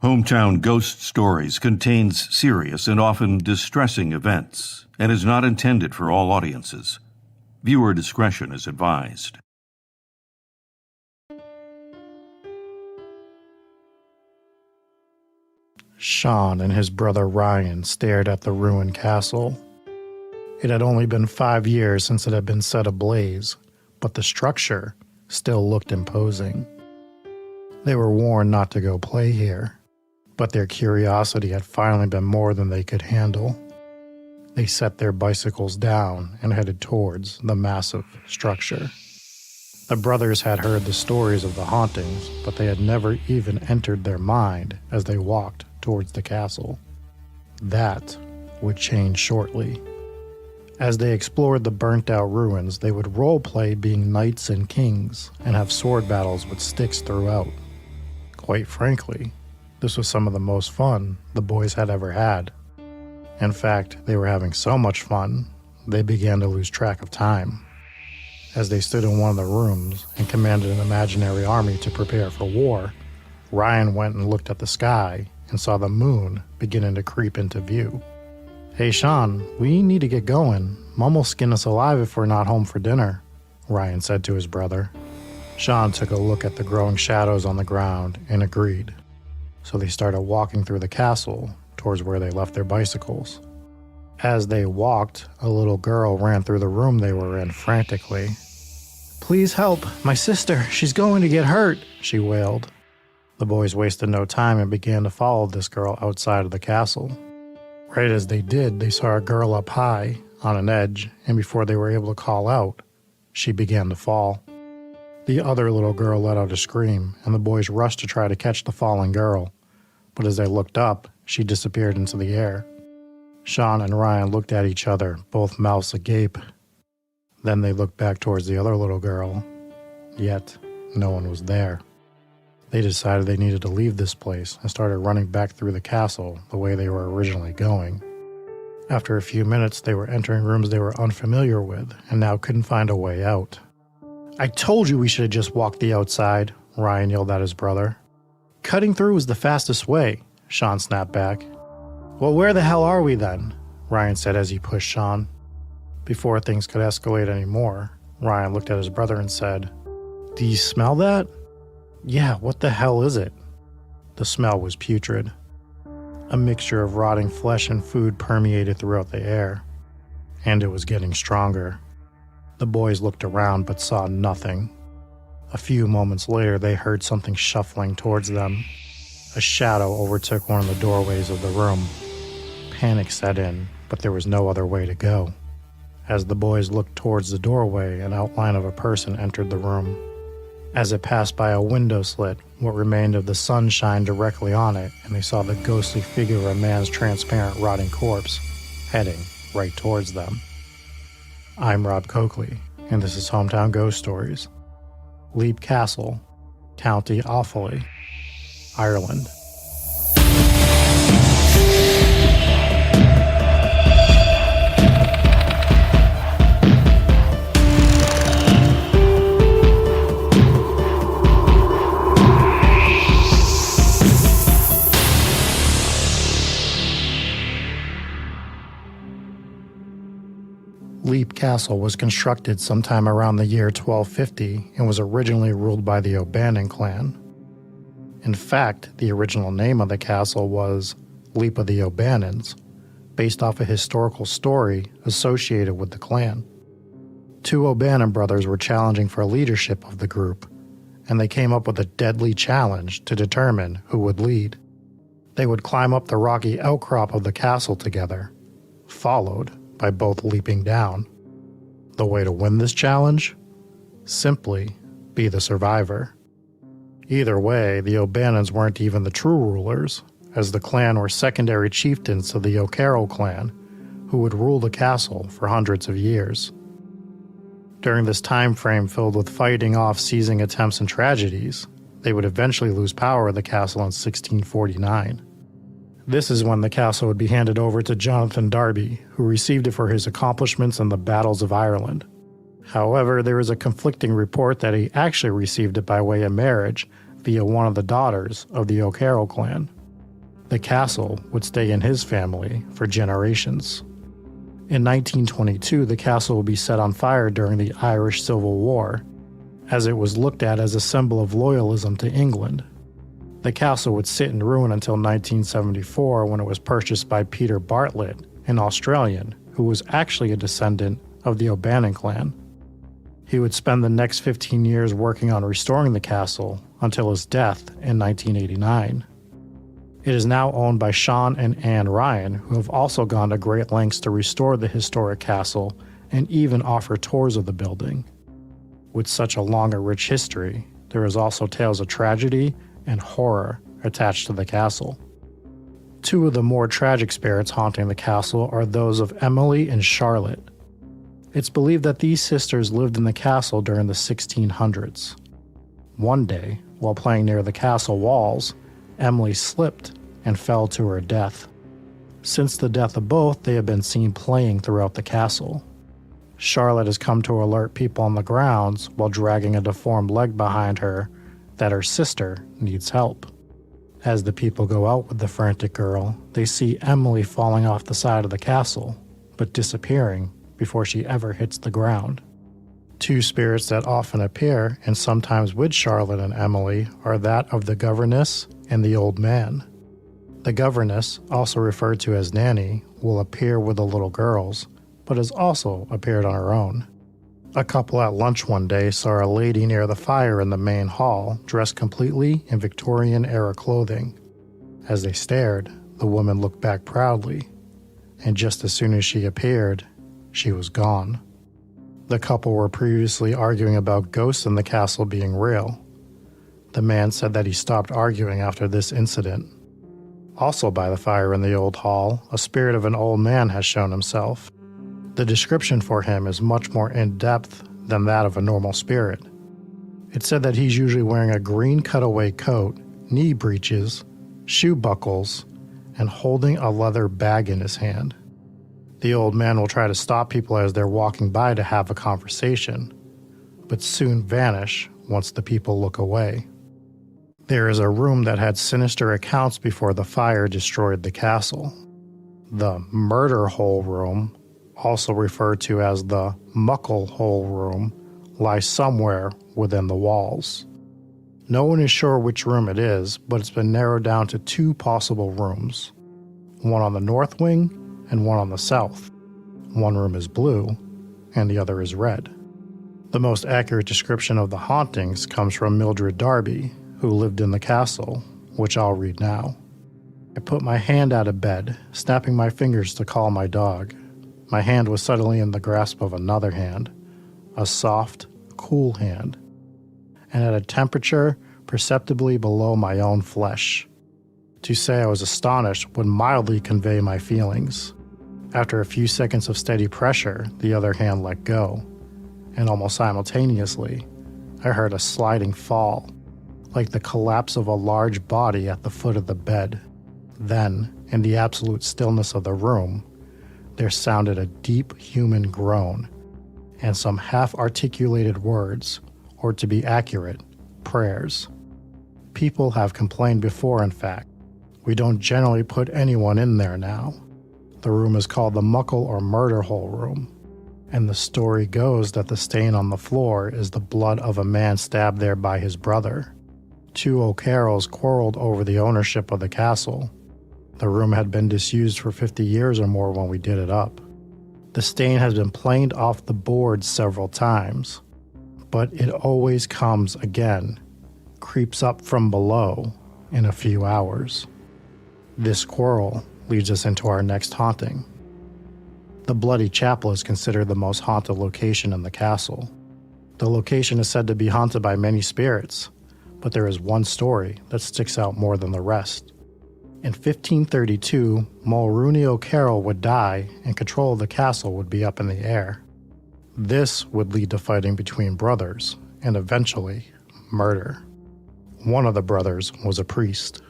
Hometown Ghost Stories contains serious and often distressing events and is not intended for all audiences. Viewer discretion is advised. Sean and his brother Ryan stared at the ruined castle. It had only been 5 years since it had been set ablaze, but the structure still looked imposing. They were warned not to go play here, but their curiosity had finally been more than they could handle. They set their bicycles down and headed towards the massive structure. The brothers had heard the stories of the hauntings, but they had never even entered their mind as they walked towards the castle. That would change shortly. As they explored the burnt-out ruins, they would role-play being knights and kings and have sword battles with sticks throughout. Quite frankly, this was some of the most fun the boys had ever had. In fact, they were having so much fun, they began to lose track of time. As they stood in one of the rooms and commanded an imaginary army to prepare for war, Ryan went and looked at the sky and saw the moon beginning to creep into view. "Hey Sean, we need to get going. Mom will skin us alive if we're not home for dinner," Ryan said to his brother. Sean took a look at the growing shadows on the ground and agreed. So they started walking through the castle towards where they left their bicycles. As they walked, a little girl ran through the room they were in frantically. "Please help, my sister, she's going to get hurt," she wailed. The boys wasted no time and began to follow this girl outside of the castle. Right as they did, they saw a girl up high, on an edge, and before they were able to call out, she began to fall. The other little girl let out a scream, and the boys rushed to try to catch the falling girl, but as they looked up, she disappeared into the air. Sean and Ryan looked at each other, both mouths agape. Then they looked back towards the other little girl, yet no one was there. They decided they needed to leave this place and started running back through the castle the way they were originally going. After a few minutes, they were entering rooms they were unfamiliar with and now couldn't find a way out. "I told you we should have just walked the outside," Ryan yelled at his brother. "Cutting through was the fastest way," Sean snapped back. "Well, where the hell are we then?" Ryan said as he pushed Sean. Before things could escalate anymore, Ryan looked at his brother and said, "Do you smell that?" "Yeah, what the hell is it?" The smell was putrid. A mixture of rotting flesh and food permeated throughout the air, and it was getting stronger. The boys looked around but saw nothing. A few moments later, they heard something shuffling towards them. A shadow overtook one of the doorways of the room. Panic set in, but there was no other way to go. As the boys looked towards the doorway, an outline of a person entered the room. As it passed by a window slit, what remained of the sun shined directly on it, and they saw the ghostly figure of a man's transparent, rotting corpse heading right towards them. I'm Rob Coakley, and this is Hometown Ghost Stories. Leap Castle, County Offaly, Ireland. Leap Castle was constructed sometime around the year 1250 and was originally ruled by the O'Bannon clan. In fact, the original name of the castle was Leap of the O'Bannons, based off a historical story associated with the clan. 2 O'Bannon brothers were challenging for leadership of the group, and they came up with a deadly challenge to determine who would lead. They would climb up the rocky outcrop of the castle together, followed by both leaping down. The way to win this challenge? Simply be the survivor. Either way, the O'Bannons weren't even the true rulers, as the clan were secondary chieftains to the O'Carroll clan, who would rule the castle for hundreds of years. During this time frame filled with fighting off seizing attempts and tragedies, they would eventually lose power of the castle in 1649. This is when the castle would be handed over to Jonathan Darby, who received it for his accomplishments in the battles of Ireland. However, there is a conflicting report that he actually received it by way of marriage via one of the daughters of the O'Carroll clan. The castle would stay in his family for generations. In 1922, the castle would be set on fire during the Irish Civil War, as it was looked at as a symbol of loyalism to England. The castle would sit in ruin until 1974, when it was purchased by Peter Bartlett, an Australian who was actually a descendant of the O'Bannon clan. He would spend the next 15 years working on restoring the castle until his death in 1989. It is now owned by Sean and Anne Ryan, who have also gone to great lengths to restore the historic castle and even offer tours of the building. With such a long and rich history, there is also tales of tragedy and horror attached to the castle. Two of the more tragic spirits haunting the castle are those of Emily and Charlotte. It's believed that these sisters lived in the castle during the 1600s. One day, while playing near the castle walls, Emily slipped and fell to her death. Since the death of both, they have been seen playing throughout the castle. Charlotte has come to alert people on the grounds while dragging a deformed leg behind her that her sister needs help. As the people go out with the frantic girl, they see Emily falling off the side of the castle, but disappearing before she ever hits the ground. Two spirits that often appear, and sometimes with Charlotte and Emily, are that of the governess and the old man. The governess, also referred to as Nanny, will appear with the little girls, but has also appeared on her own. A couple at lunch one day saw a lady near the fire in the main hall, dressed completely in Victorian-era clothing. As they stared, the woman looked back proudly, and just as soon as she appeared, she was gone. The couple were previously arguing about ghosts in the castle being real. The man said that he stopped arguing after this incident. Also by the fire in the old hall, a spirit of an old man has shown himself. The description for him is much more in-depth than that of a normal spirit. It said that he's usually wearing a green cutaway coat, knee breeches, shoe buckles, and holding a leather bag in his hand. The old man will try to stop people as they're walking by to have a conversation, but soon vanish once the people look away. There is a room that had sinister accounts before the fire destroyed the castle. The murder hole room, also referred to as the muckle hole room, lies somewhere within the walls. No one is sure which room it is, but it's been narrowed down to two possible rooms, one on the north wing and one on the south. One room is blue and the other is red. The most accurate description of the hauntings comes from Mildred Darby, who lived in the castle, which I'll read now. I put my hand out of bed, snapping my fingers to call my dog. My hand was suddenly in the grasp of another hand, a soft, cool hand, and at a temperature perceptibly below my own flesh. To say I was astonished would mildly convey my feelings. After a few seconds of steady pressure, the other hand let go, and almost simultaneously, I heard a sliding fall, like the collapse of a large body at the foot of the bed. Then, in the absolute stillness of the room, there sounded a deep human groan, and some half-articulated words, or to be accurate, prayers. People have complained before, in fact. We don't generally put anyone in there now. The room is called the muckle or murder hole room, and the story goes that the stain on the floor is the blood of a man stabbed there by his brother. Two O'Carrolls quarreled over the ownership of the castle. The room had been disused for 50 years or more when we did it up. The stain has been planed off the board several times, but it always comes again, creeps up from below in a few hours. This quarrel leads us into our next haunting. The Bloody Chapel is considered the most haunted location in the castle. The location is said to be haunted by many spirits, but there is one story that sticks out more than the rest. In 1532, Mulrooney O'Carroll would die and control of the castle would be up in the air. This would lead to fighting between brothers and eventually murder. One of the brothers was a priest.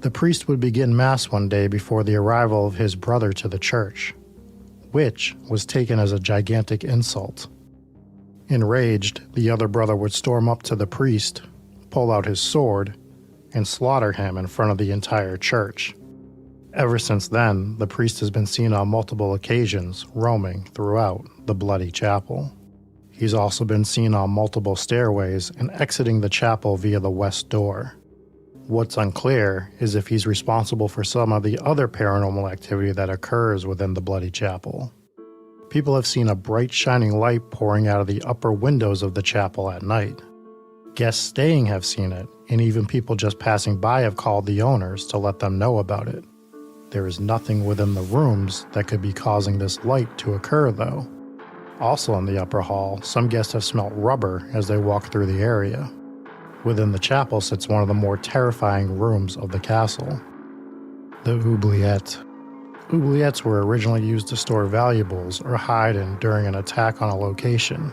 The priest would begin mass one day before the arrival of his brother to the church, which was taken as a gigantic insult. Enraged, the other brother would storm up to the priest, pull out his sword, and slaughter him in front of the entire church. Ever since then, the priest has been seen on multiple occasions roaming throughout the bloody chapel. He's also been seen on multiple stairways and exiting the chapel via the west door. What's unclear is if he's responsible for some of the other paranormal activity that occurs within the bloody chapel. People have seen a bright shining light pouring out of the upper windows of the chapel at night. Guests staying have seen it, and even people just passing by have called the owners to let them know about it. There is nothing within the rooms that could be causing this light to occur, though. Also in the upper hall, some guests have smelt rubber as they walk through the area. Within the chapel sits one of the more terrifying rooms of the castle, the Oubliette. Oubliettes were originally used to store valuables or hide in during an attack on a location.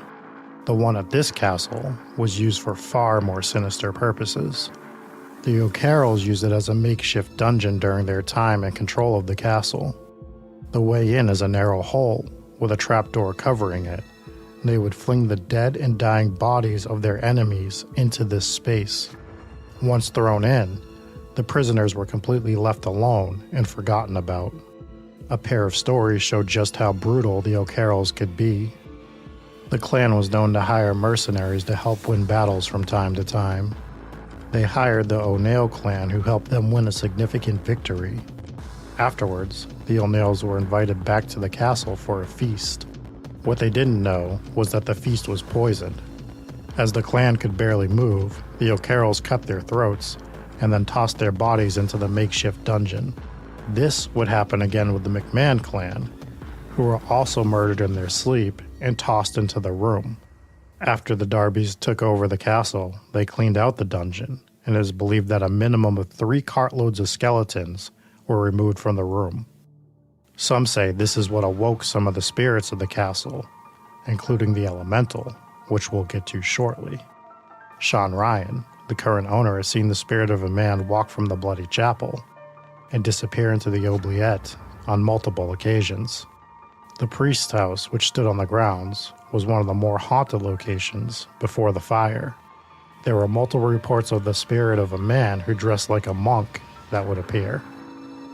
The one at this castle was used for far more sinister purposes. The O'Carrolls used it as a makeshift dungeon during their time in control of the castle. The way in is a narrow hole with a trapdoor covering it. They would fling the dead and dying bodies of their enemies into this space. Once thrown in, the prisoners were completely left alone and forgotten about. A pair of stories showed just how brutal the O'Carrolls could be. The clan was known to hire mercenaries to help win battles from time to time. They hired the O'Neill clan, who helped them win a significant victory. Afterwards, the O'Neills were invited back to the castle for a feast. What they didn't know was that the feast was poisoned. As the clan could barely move, the O'Carrolls cut their throats and then tossed their bodies into the makeshift dungeon. This would happen again with the McMahon clan, who were also murdered in their sleep and tossed into the room. After the Darbys took over the castle, they cleaned out the dungeon, and it is believed that a minimum of 3 cartloads of skeletons were removed from the room. Some say this is what awoke some of the spirits of the castle, including the elemental, which we'll get to shortly. Sean Ryan, the current owner, has seen the spirit of a man walk from the bloody chapel and disappear into the Oubliette on multiple occasions. The priest's house, which stood on the grounds, was one of the more haunted locations before the fire. There were multiple reports of the spirit of a man who dressed like a monk that would appear.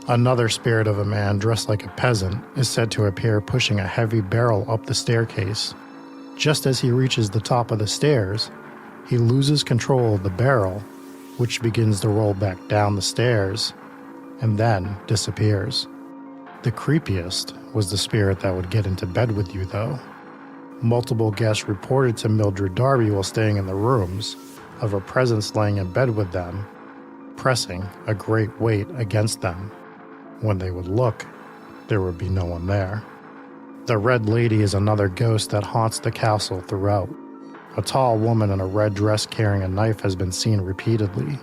Another spirit of a man dressed like a peasant is said to appear pushing a heavy barrel up the staircase. Just as he reaches the top of the stairs, he loses control of the barrel, which begins to roll back down the stairs and then disappears. The creepiest was the spirit that would get into bed with you, though. Multiple guests reported to Mildred Darby while staying in the rooms of a presence laying in bed with them, pressing a great weight against them. When they would look, there would be no one there. The Red Lady is another ghost that haunts the castle throughout. A tall woman in a red dress carrying a knife has been seen repeatedly.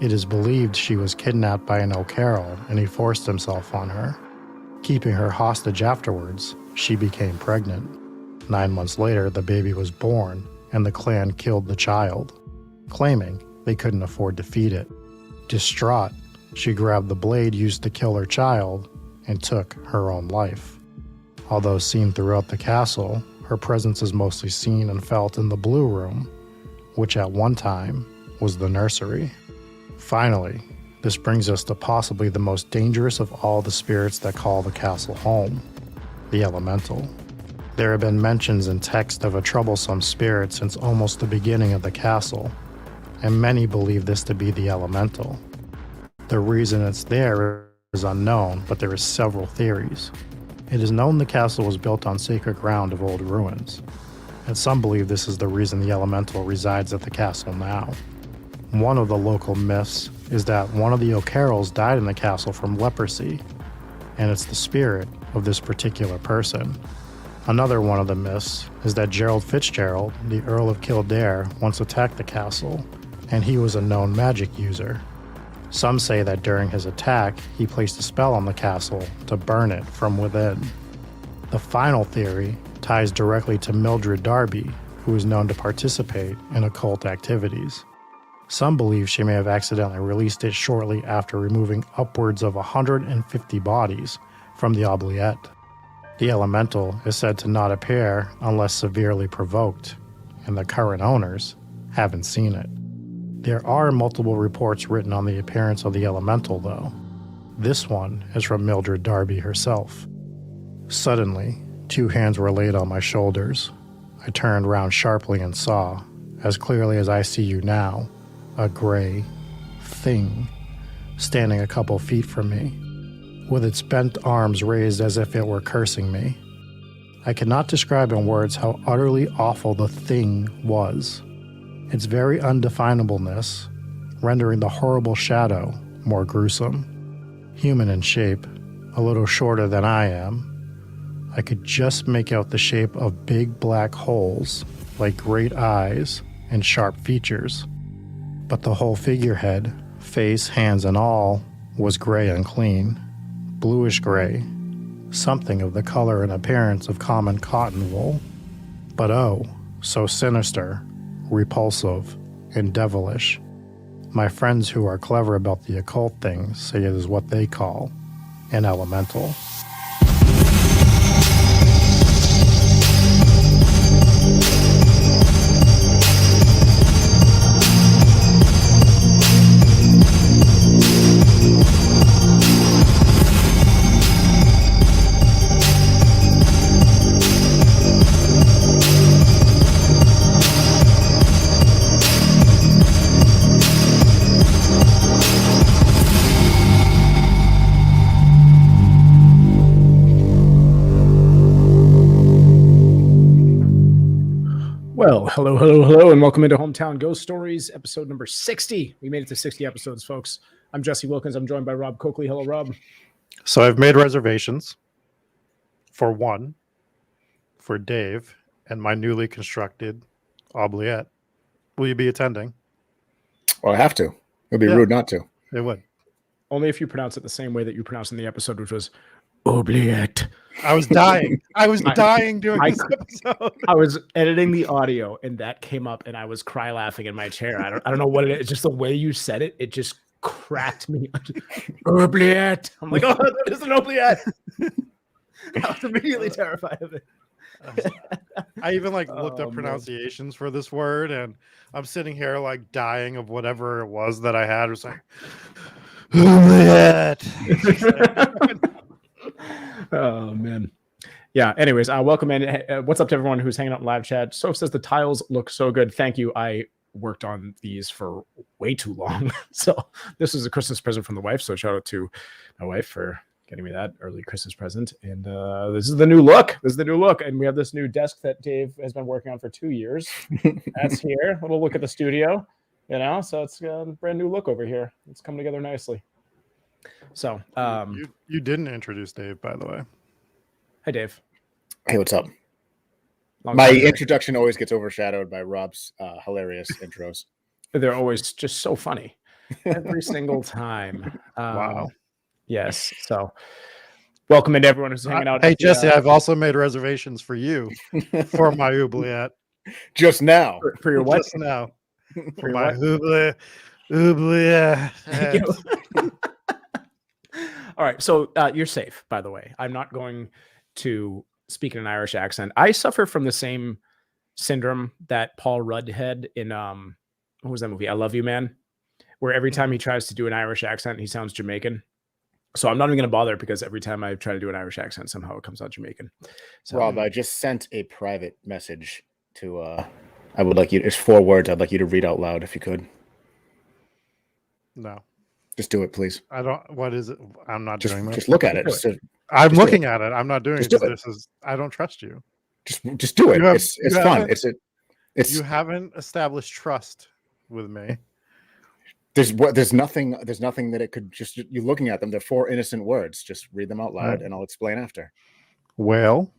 It is believed she was kidnapped by an O'Carroll and he forced himself on her. Keeping her hostage afterwards, she became pregnant. 9 months later, the baby was born and the clan killed the child, claiming they couldn't afford to feed it. Distraught, she grabbed the blade used to kill her child and took her own life. Although seen throughout the castle, her presence is mostly seen and felt in the Blue Room, which at one time was the nursery. Finally, this brings us to possibly the most dangerous of all the spirits that call the castle home, the elemental. There have been mentions in text of a troublesome spirit since almost the beginning of the castle, and many believe this to be the elemental. The reason it's there is unknown, but there are several theories. It is known the castle was built on sacred ground of old ruins, and some believe this is the reason the elemental resides at the castle now. One of the local myths is that one of the O'Carrolls died in the castle from leprosy, and it's the spirit of this particular person. Another one of the myths is that Gerald Fitzgerald, the Earl of Kildare, once attacked the castle, and he was a known magic user. Some say that during his attack, he placed a spell on the castle to burn it from within. The final theory ties directly to Mildred Darby, who is known to participate in occult activities. Some believe she may have accidentally released it shortly after removing upwards of 150 bodies from the Oubliette. The elemental is said to not appear unless severely provoked, and the current owners haven't seen it. There are multiple reports written on the appearance of the elemental, though. This one is from Mildred Darby herself. Suddenly, 2 hands were laid on my shoulders. I turned round sharply and saw, as clearly as I see you now, a gray thing standing a couple feet from me, with its bent arms raised as if it were cursing me. I cannot describe in words how utterly awful the thing was. Its very undefinableness, rendering the horrible shadow more gruesome. Human in shape, a little shorter than I am, I could just make out the shape of big black holes, like great eyes and sharp features. But the whole figurehead, face, hands, and all, was gray and clean, bluish gray, something of the color and appearance of common cotton wool. But oh, so sinister, repulsive, and devilish. My friends who are clever about the occult things say it is what they call an elemental. Well, hello, and welcome into Hometown Ghost Stories, episode number 60. We made it to 60 episodes, folks. I'm Jesse Wilkins. I'm joined by Rob Coakley. Hello, Rob. So I've made reservations for one, for Dave, and my newly constructed Oubliette. Will you be attending? Well, I have to. It would be rude not to. It would. Only if you pronounce it the same way that you pronounced in the episode, which was Oubliette. I was dying. I was dying during this episode. I was editing the audio, and that came up, and I was cry laughing in my chair. I don't know what it is. It's just the way you said it. It just cracked me. Oubliette. I'm like, oh, that is an oubliette. I was immediately terrified of it. I even looked up pronunciations for this word, and I'm sitting here dying of whatever it was that I had. It was like, Oubliette. Oh man. Yeah, anyways, welcome in. What's up to everyone who's hanging out in live chat? Soph says the tiles look so good. Thank you. I worked on these for way too long. So this is a Christmas present from the wife. So shout out to my wife for getting me that early Christmas present. And this is the new look. And we have this new desk that Dave has been working on for 2 years. That's here. A little look at the studio, so it's a brand new look over here. It's coming together nicely. So you didn't introduce Dave, by the way. Hi, Dave. Hey, what's up? My introduction always gets overshadowed by Rob's hilarious intros. They're always just so funny every single time. Wow. Yes. So welcome into everyone who's hanging out. Hey, Jesse, I've also made reservations for you for my Oubliette. Just now. For your what? Just now. For my Oubliette. All right. So you're safe, by the way. I'm not going to speak in an Irish accent. I suffer from the same syndrome that Paul Rudd had in what was that movie? I Love You, Man, where every time he tries to do an Irish accent, he sounds Jamaican. So I'm not even going to bother because every time I try to do an Irish accent, somehow it comes out Jamaican. So, Rob, I just sent a private message to I would like you. It's 4 words. I'd like you to read out loud if you could. No. Just do it, please. I don't. What is it? I'm not doing that. Just look at it. I'm looking at it. I'm not doing it. This is. I don't trust you. Just do it. It's fun. It's. You haven't established trust with me. There's nothing that it could just. You're looking at them. They're 4 innocent words. Just read them out loud, and I'll explain after. Well,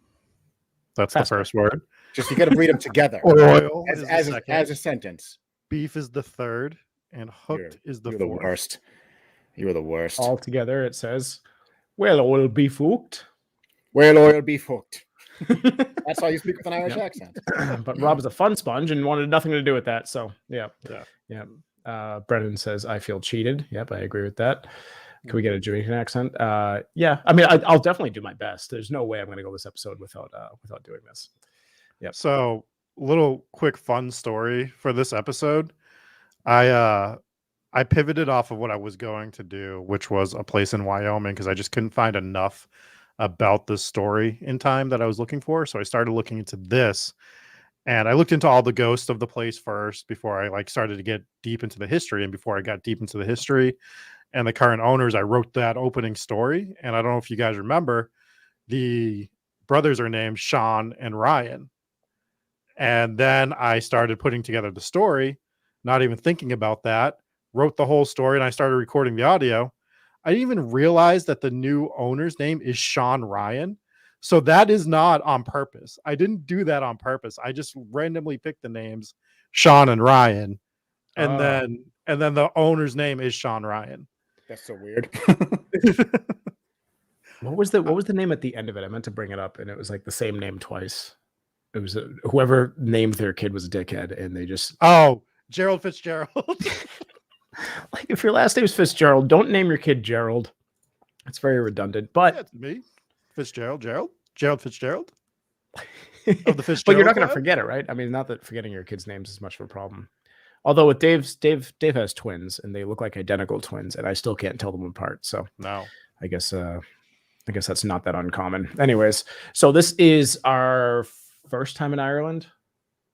that's the first word. Just you got to read them together. Oil as a sentence. Beef is the third, and hooked is the fourth. The worst. You're the worst. All together, it says, "Well, oil beef hooked." Well, oil beef hooked. That's how you speak with an Irish accent. But Rob is a fun sponge and wanted nothing to do with that. So yeah. Brendan says, "I feel cheated." Yep, I agree with that. Can we get a Jamaican accent? Yeah. I mean, I'll definitely do my best. There's no way I'm going to go this episode without doing this. Yep. So, little quick fun story for this episode. I I pivoted off of what I was going to do, which was a place in Wyoming, because I just couldn't find enough about this story in time that I was looking for. So I started looking into this, and I looked into all the ghosts of the place first before I like started to get deep into the history. And before I got deep into the history and the current owners, I wrote that opening story. And I don't know if you guys remember, the brothers are named Sean and Ryan. And then I started putting together the story, not even thinking about that, wrote the whole story, and I started recording the audio. I didn't even realize that the new owner's name is Sean Ryan. So that is not on purpose. I didn't do that on purpose. I just randomly picked the names Sean and Ryan. And then the owner's name is Sean Ryan. That's so weird. What was the name at the end of it? I meant to bring it up, and it was like the same name twice. It was whoever named their kid was a dickhead, and they just Gerald Fitzgerald. Like, if your last name is Fitzgerald, don't name your kid Gerald. It's very redundant. But that's me, Fitzgerald, Gerald Fitzgerald of the Fitzgerald. But you're not going to forget it, right? I mean, not that forgetting your kids' names is much of a problem. Although with Dave has twins, and they look like identical twins, and I still can't tell them apart. So no, I guess that's not that uncommon. Anyways, so this is our first time in Ireland.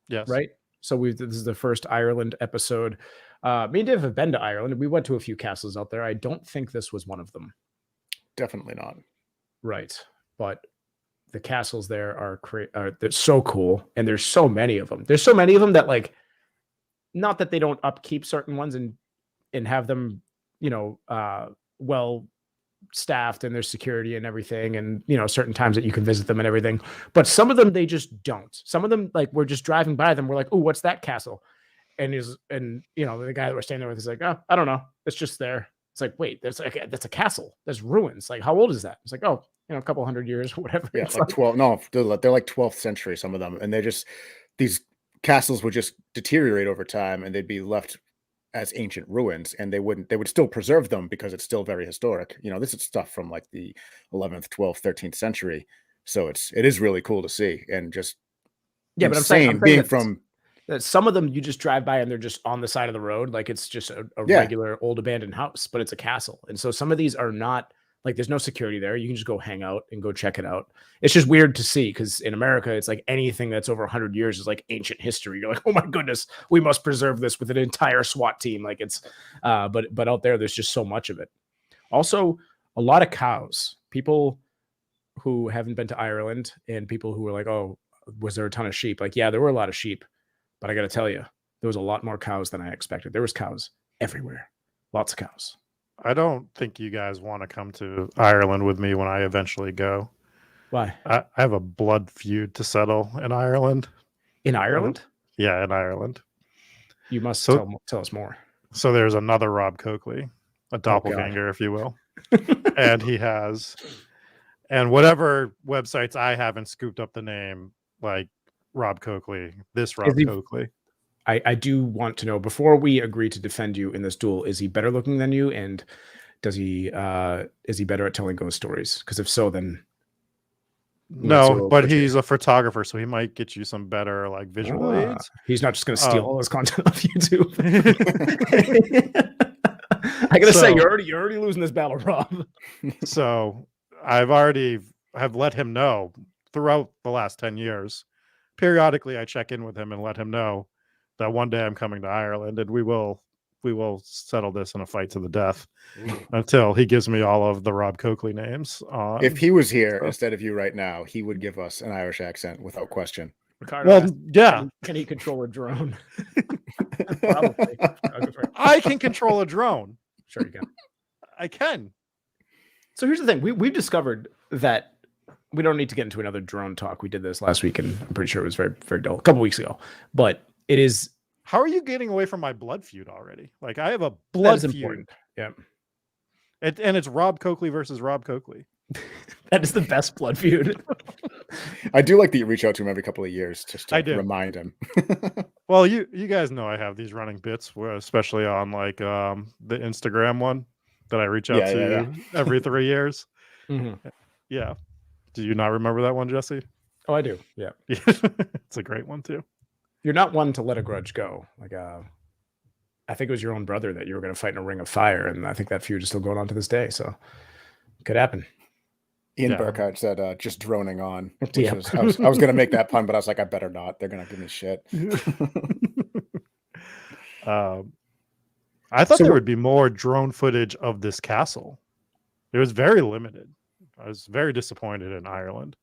Yes. Right. So this is the first Ireland episode. Me and Dave have been to Ireland. We went to a few castles out there. I don't think this was one of them. Definitely not. Right. But the castles there are they're so cool, and there's so many of them. There's so many of them that, like, not that they don't upkeep certain ones and have them, well staffed and their security and everything, and certain times that you can visit them and everything, but some of them they just don't. Some of them, like, we're just driving by them, we're like, oh, what's that castle? And the guy that we're standing there with is like, oh, I don't know, it's just there. It's like, wait, that's a castle, there's ruins, like, how old is that? It's like, oh, a couple hundred years or whatever. Yeah, like 12. No, they're like 12th century, some of them, and they're just, these castles would just deteriorate over time, and they'd be left as ancient ruins, and they would still preserve them because it's still very historic. This is stuff from like the 11th, 12th, 13th century. So it is really cool to see, and just but I'm saying being from that some of them you just drive by and they're just on the side of the road, like it's just a regular old abandoned house, but it's a castle. And so some of these are not, like, there's no security there. You can just go hang out and go check it out. It's just weird to see, because in America, it's like anything that's over 100 years is like ancient history. You're like, oh my goodness, we must preserve this with an entire SWAT team. Like, it's, but out there, there's just so much of it. Also, a lot of cows. People who haven't been to Ireland, and people who were like, oh, was there a ton of sheep? Like, yeah, there were a lot of sheep, but I got to tell you, there was a lot more cows than I expected. There was cows everywhere. Lots of cows. I don't think you guys want to come to Ireland with me when I eventually go. Why? I have a blood feud to settle in Ireland. In Ireland? Yeah, in Ireland. You must tell us more. So there's another Rob Coakley, a doppelganger, if you will. And he has, and whatever websites I haven't scooped up the name, like Rob Coakley, this Rob Coakley. I do want to know, before we agree to defend you in this duel, is he better looking than you, and is he better at telling ghost stories? Because if so, then no. But he's a photographer, so he might get you some better, like, visual aids. He's not just going to steal all his content off YouTube. I gotta say, you're already losing this battle, Rob. So I've let him know throughout the last 10 years. Periodically, I check in with him and let him know that one day I'm coming to Ireland, and we will settle this in a fight to the death until he gives me all of the Rob Coakley names. If he was here instead of you right now, he would give us an Irish accent without question. Ricardo, well, yeah. Can he control a drone? Probably. I can control a drone. Sure you can. I can. So here's the thing. We've discovered that we don't need to get into another drone talk. We did this last week, and I'm pretty sure it was very, very dull. A couple weeks ago. But it is. How are you getting away from my blood feud already? Like, I have a blood feud. Important. Yeah. And it's Rob Coakley versus Rob Coakley. That is the best blood feud. I do like that you reach out to him every couple of years just to remind him. Well, you guys know I have these running bits, especially on like the Instagram one that I reach out to every 3 years. Mm-hmm. Yeah. Do you not remember that one, Jesse? Oh, I do. Yeah. It's a great one too. You're not one to let a grudge go. Like I think it was your own brother that you were going to fight in a ring of fire, and I think that feud is still going on to this day. So it could happen. Ian Yeah. Burkhardt said, "Just droning on." Which Yeah. I was going to make that pun, but I was like, I better not. They're going to give me shit. I thought So- there would be more drone footage of this castle. It was very limited. I was very disappointed in Ireland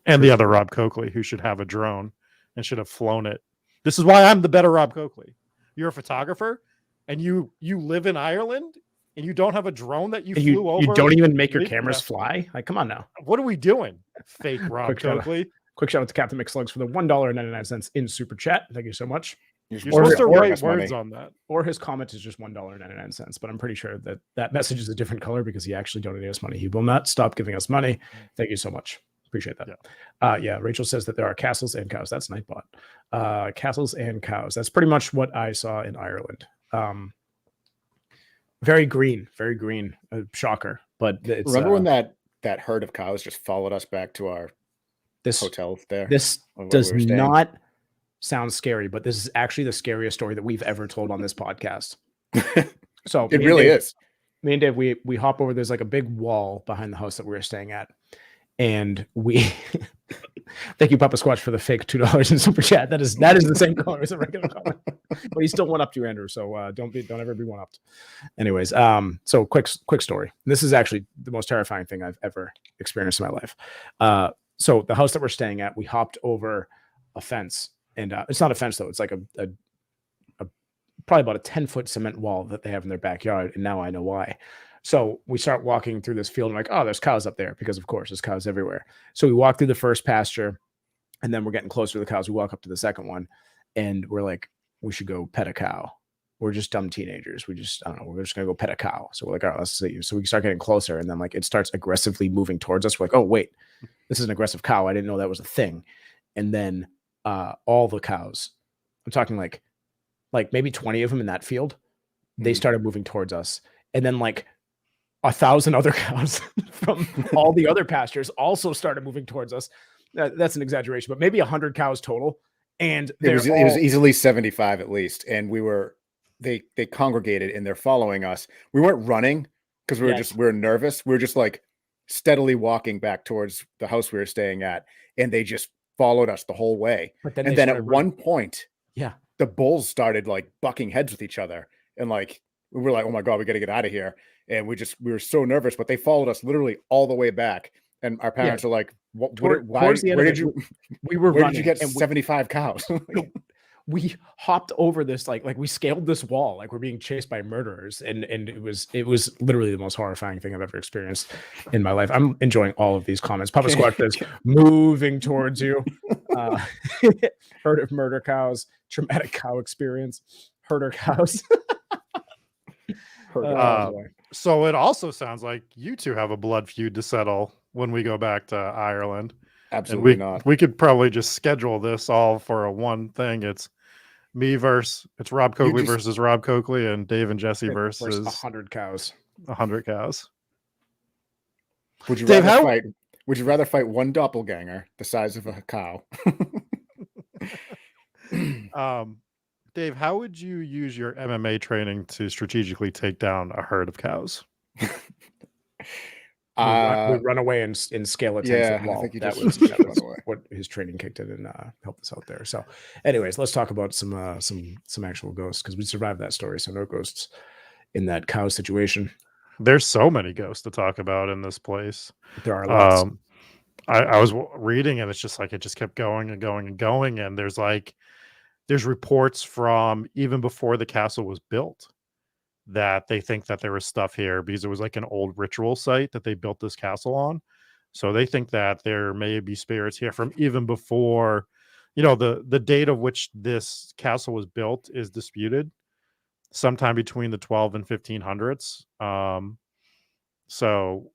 and the other Rob Coakley, who should have a drone and should have flown it. This is why I'm the better Rob Coakley. You're a photographer and you live in Ireland and you don't have a drone that you And flew over. you don't even make your Yeah. cameras fly. Like, come on now. What are we doing? Fake Rob Quick shout out. Coakley. Quick shout out to Captain McSlugs for the $1.99 in super chat. Thank you so much. You're Or- supposed to or write less words money. on that. Or his comment is just $1.99, but I'm pretty sure that that message is a different color because he actually donated us money. He will not stop giving us money. Thank you so much. Appreciate that. Yeah. Rachel says that there are castles and cows. That's Nightbot. Castles and cows. That's pretty much what I saw in Ireland. Very green. Shocker. But it's, Remember when that herd of cows just followed us back to our this hotel there? this where we does were staying? not sound scary, but this is actually the scariest story that we've ever told on this podcast. So It really is. Me and Dave, we hop over. There's like a big wall behind the house that we were staying at, and we thank you, Papa Squatch, for the fake $2 in super chat. That is the same color as a regular color, but he's still one up to you, Andrew. So don't ever be one upped. Anyways, so quick story. This is actually the most terrifying thing I've ever experienced in my life. So the house that we're staying at, we hopped over a fence, and it's not a fence though. It's like a probably about a 10-foot cement wall that they have in their backyard. And now I know why. So we start walking through this field and like, oh, there's cows up there because of course there's cows everywhere. So we walk through the first pasture and then we're getting closer to the cows. We walk up to the second one and we're like, we should go pet a cow. We're just dumb teenagers. I don't know. We're just going to go pet a cow. So we're like, all right, let's see. So we start getting closer and then like it starts aggressively moving towards us. We're like, oh, wait, this is an aggressive cow. I didn't know that was a thing. And then all the cows, I'm talking like maybe 20 of them in that field, they started moving towards us. And then like 1,000 other cows from all the other pastures also started moving towards us. That's an exaggeration, but maybe 100 cows total. And It was easily 75 at least. And they congregated and they're following us. We weren't running because we were nervous. We were just like steadily walking back towards the house we were staying at. And they just followed us the whole way. But then and then at one point, the bulls started like bucking heads with each other. And like, we were like, oh my God, we got to get out of here. And we were so nervous, but they followed us literally all the way back. And our parents are like, where did you get 75 cows? We hopped over this, like we scaled this wall, like we're being chased by murderers. And it was literally the most horrifying thing I've ever experienced in my life. I'm enjoying all of these comments. Papa Squatch says, moving towards you. Herd of murder cows, traumatic cow experience, herder cows. So it also sounds like you two have a blood feud to settle when we go back to Ireland. Absolutely not. We could probably just schedule this all for a one thing. It's Rob Coakley versus Rob Coakley and Dave and Jesse versus 100 cows. 100 cows. Would you Dave, rather fight one doppelganger the size of a cow? Dave, how would you use your MMA training to strategically take down a herd of cows? We run away and scale a 10-foot wall. That was what his training kicked in and helped us out there. So, anyways, let's talk about some actual ghosts because we survived that story. So no ghosts in that cow situation. There's so many ghosts to talk about in this place. There are lots. I was reading and it's just like it just kept going and going and going. And there's reports from even before the castle was built that they think that there was stuff here because it was like an old ritual site that they built this castle on. So they think that there may be spirits here from even before, the date of which this castle was built is disputed, sometime between the 12 and 1500s. So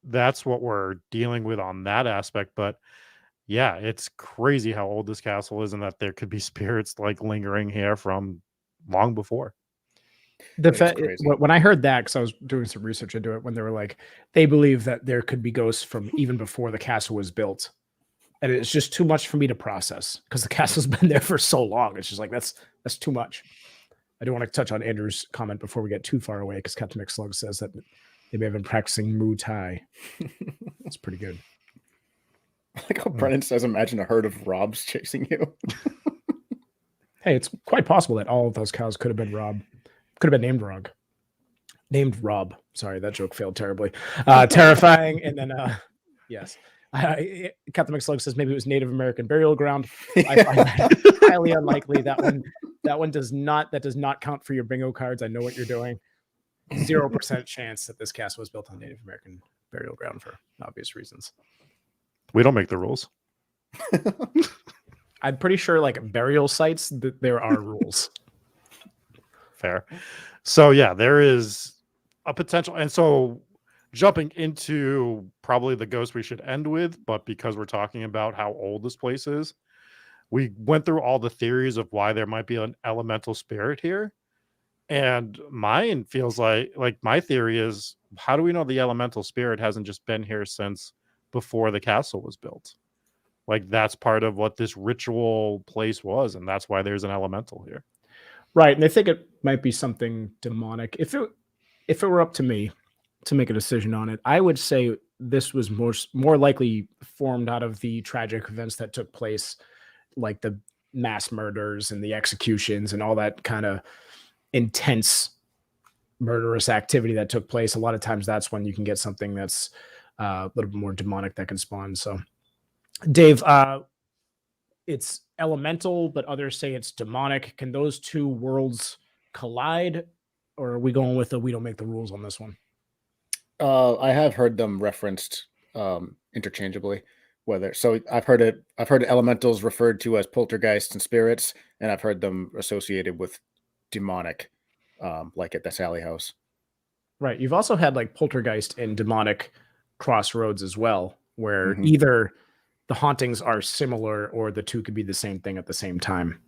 that's what we're dealing with on that aspect. But yeah, it's crazy how old this castle is and that there could be spirits like lingering here from long before. When I heard that, because I was doing some research into it, when they were like, they believe that there could be ghosts from even before the castle was built. And it's just too much for me to process because the castle's been there for so long. It's just like, that's too much. I do want to touch on Andrew's comment before we get too far away, because Captain McSlug says that they may have been practicing Muay Thai. That's pretty good. Like how Brennan says, imagine a herd of Robs chasing you. Hey, it's quite possible that all of those cows could have been named Rob. Sorry, that joke failed terribly. Terrifying. And then, yes. Captain McSlug says maybe it was Native American burial ground. I find that highly unlikely. That one does not count for your bingo cards. I know what you're doing. 0% chance that this castle was built on Native American burial ground for obvious reasons. We don't make the rules. I'm pretty sure, like burial sites, there are rules. Fair. So yeah, there is a potential, and so jumping into probably the ghost we should end with, but because we're talking about how old this place is, we went through all the theories of why there might be an elemental spirit here. And mine feels like my theory is, how do we know the elemental spirit hasn't just been here since before the castle was built? Like, that's part of what this ritual place was, and that's why there's an elemental here. Right, and I think it might be something demonic. If it were up to me to make a decision on it, I would say this was more likely formed out of the tragic events that took place, like the mass murders and the executions and all that kind of intense murderous activity that took place. A lot of times that's when you can get something that's a little bit more demonic that can spawn. So, Dave, it's elemental, but others say it's demonic. Can those two worlds collide, or are we going with we don't make the rules on this one? I have heard them referenced interchangeably. I've heard elementals referred to as poltergeists and spirits, and I've heard them associated with demonic, like at the Sally House. Right. You've also had like poltergeist and demonic crossroads as well, where either the hauntings are similar or the two could be the same thing at the same time.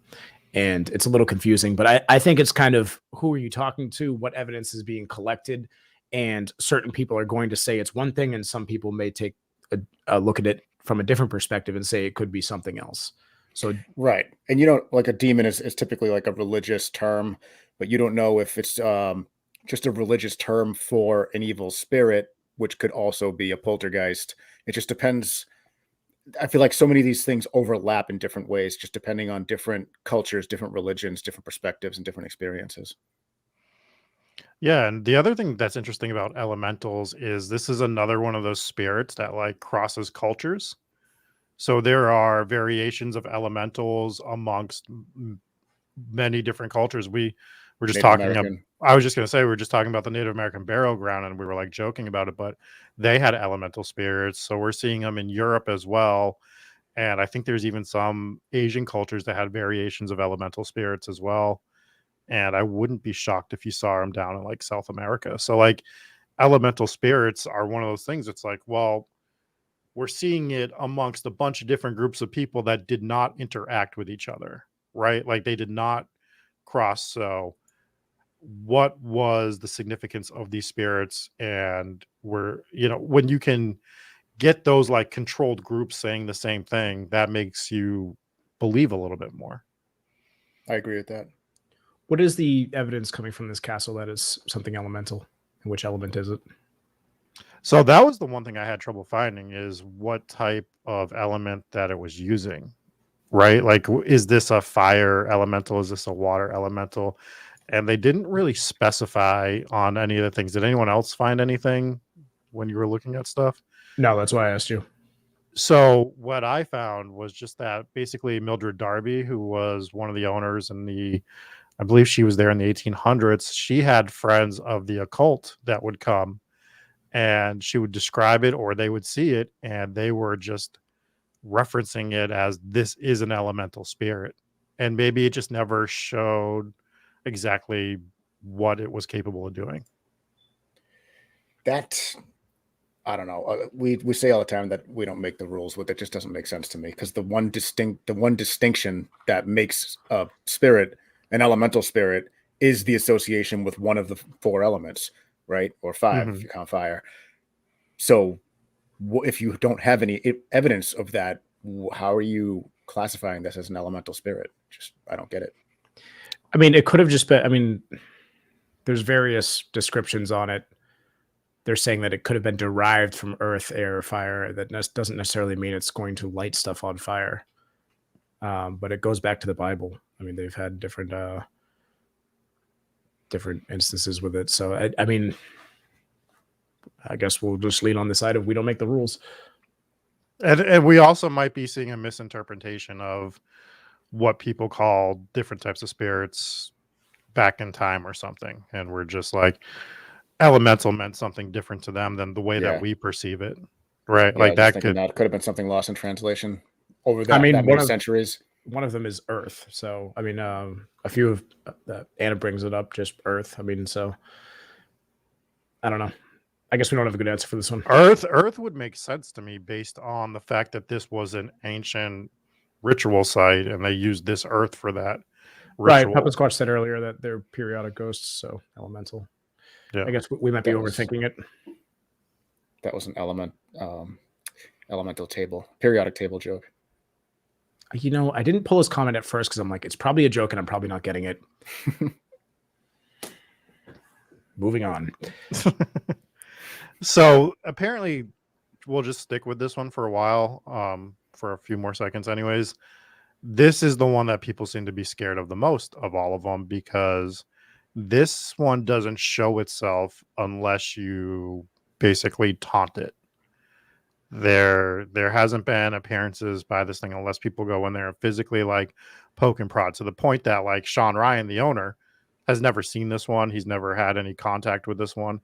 And it's a little confusing, but I think it's kind of, who are you talking to? What evidence is being collected? And certain people are going to say it's one thing, and some people may take a look at it from a different perspective and say it could be something else. So, right. And like a demon is typically like a religious term, but you don't know if it's just a religious term for an evil spirit, which could also be a poltergeist. It just depends. I feel like so many of these things overlap in different ways, just depending on different cultures, different religions, different perspectives, and different experiences. Yeah, and the other thing that's interesting about elementals is this is another one of those spirits that like crosses cultures. So there are variations of elementals amongst many different cultures. We were just I was just going to say, we were just talking about the Native American burial ground, and we were like joking about it, but they had elemental spirits. So we're seeing them in Europe as well. And I think there's even some Asian cultures that had variations of elemental spirits as well. And I wouldn't be shocked if you saw them down in like South America. So like elemental spirits are one of those things. It's like, well, we're seeing it amongst a bunch of different groups of people that did not interact with each other, right? Like they did not cross. So what was the significance of these spirits? And when you can get those like controlled groups saying the same thing, that makes you believe a little bit more. I agree with that. What is the evidence coming from this castle that is something elemental? And which element is it? So that was the one thing I had trouble finding, is what type of element that it was using, right? Like, is this a fire elemental? Is this a water elemental? And they didn't really specify on any of the things. Did anyone else find anything when you were looking at stuff? No, that's why I asked you. So what I found was just that basically Mildred Darby, who was one of the owners I believe she was there in the 1800s. She had friends of the occult that would come, and she would describe it or they would see it, and they were just referencing it as this is an elemental spirit. And maybe it just never showed exactly what it was capable of doing. That, I don't know. We say all the time that we don't make the rules, but that just doesn't make sense to me, because the one distinction that makes a spirit an elemental spirit is the association with one of the four elements, right? Or five, if you count fire. So if you don't have any evidence of that, how are you classifying this as an elemental spirit? I don't get it. I mean, it could have just been. I mean, there's various descriptions on it. They're saying that it could have been derived from earth, air, fire. That doesn't necessarily mean it's going to light stuff on fire. But it goes back to the Bible. I mean, they've had different instances with it. So I mean, I guess we'll just lean on the side of we don't make the rules. And we also might be seeing a misinterpretation of what people call different types of spirits back in time or something. And we're just like, elemental meant something different to them than the way that we perceve it. Right. Yeah, like that could have been something lost in translation over that many centuries. One of them is earth. So, I mean, a few of Anna brings it up, just earth. I mean, so I don't know. I guess we don't have a good answer for this one. Earth would make sense to me based on the fact that this was an ancient ritual site and they used this earth for that ritual. Right. Papa Squatch said earlier that they're periodic ghosts, so elemental. Yeah. I guess we might be overthinking it. That was an elemental table, periodic table joke. You know, I didn't pull his comment at first because I'm like, it's probably a joke and I'm probably not getting it. Moving on. So apparently we'll just stick with this one for a while, for a few more seconds anyways. This is the one that people seem to be scared of the most of all of them, because this one doesn't show itself unless you basically taunt it. There hasn't been appearances by this thing unless people go in there and physically like poke and prod, to the point that like Sean Ryan, the owner, has never seen this one. He's never had any contact with this one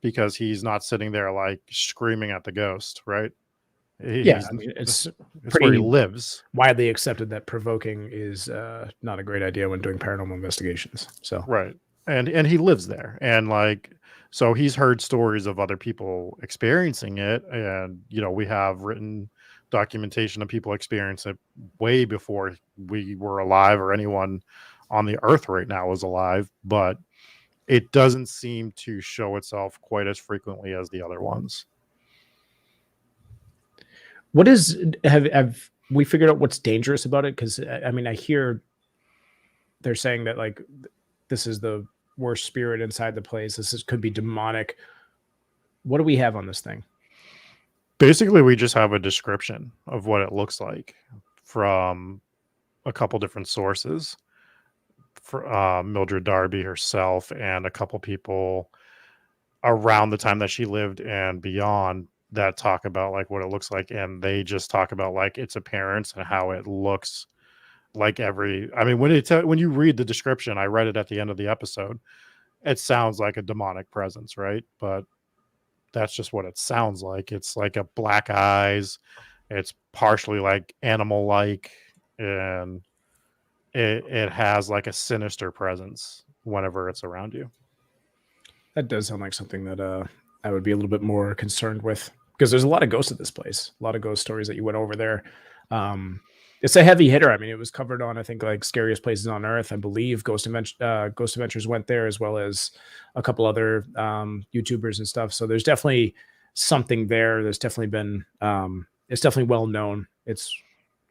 because he's not sitting there like screaming at the ghost, right? I mean, it's where he lives. Widely accepted that provoking is not a great idea when doing paranormal investigations. So right, and he lives there, and like, so he's heard stories of other people experiencing it, and you know, we have written documentation of people experiencing it way before we were alive or anyone on the earth right now is alive, but it doesn't seem to show itself quite as frequently as the other ones. What is, have we figured out what's dangerous about it? Because I mean, I hear they're saying that like this is the worst spirit inside the place. Could be demonic. What do we have on this thing? Basically, we just have a description of what it looks like from a couple different sources. For Mildred Darby herself and a couple people around the time that she lived and beyond that talk about like what it looks like, and they just talk about like its appearance and how it looks like when you read the description, I read it at the end of the episode, it sounds like a demonic presence, right? But that's just what it sounds like. It's like a black eyes, it's partially like animal like, and it has like a sinister presence whenever it's around you. That does sound like something that I would be a little bit more concerned with, because there's a lot of ghosts at this place, a lot of ghost stories that you went over there. It's a heavy hitter. I mean, it was covered on, I think, like Scariest Places on Earth. I believe Ghost Adventures went there, as well as a couple other YouTubers and stuff. So there's definitely something there. There's definitely been, it's definitely well known. It's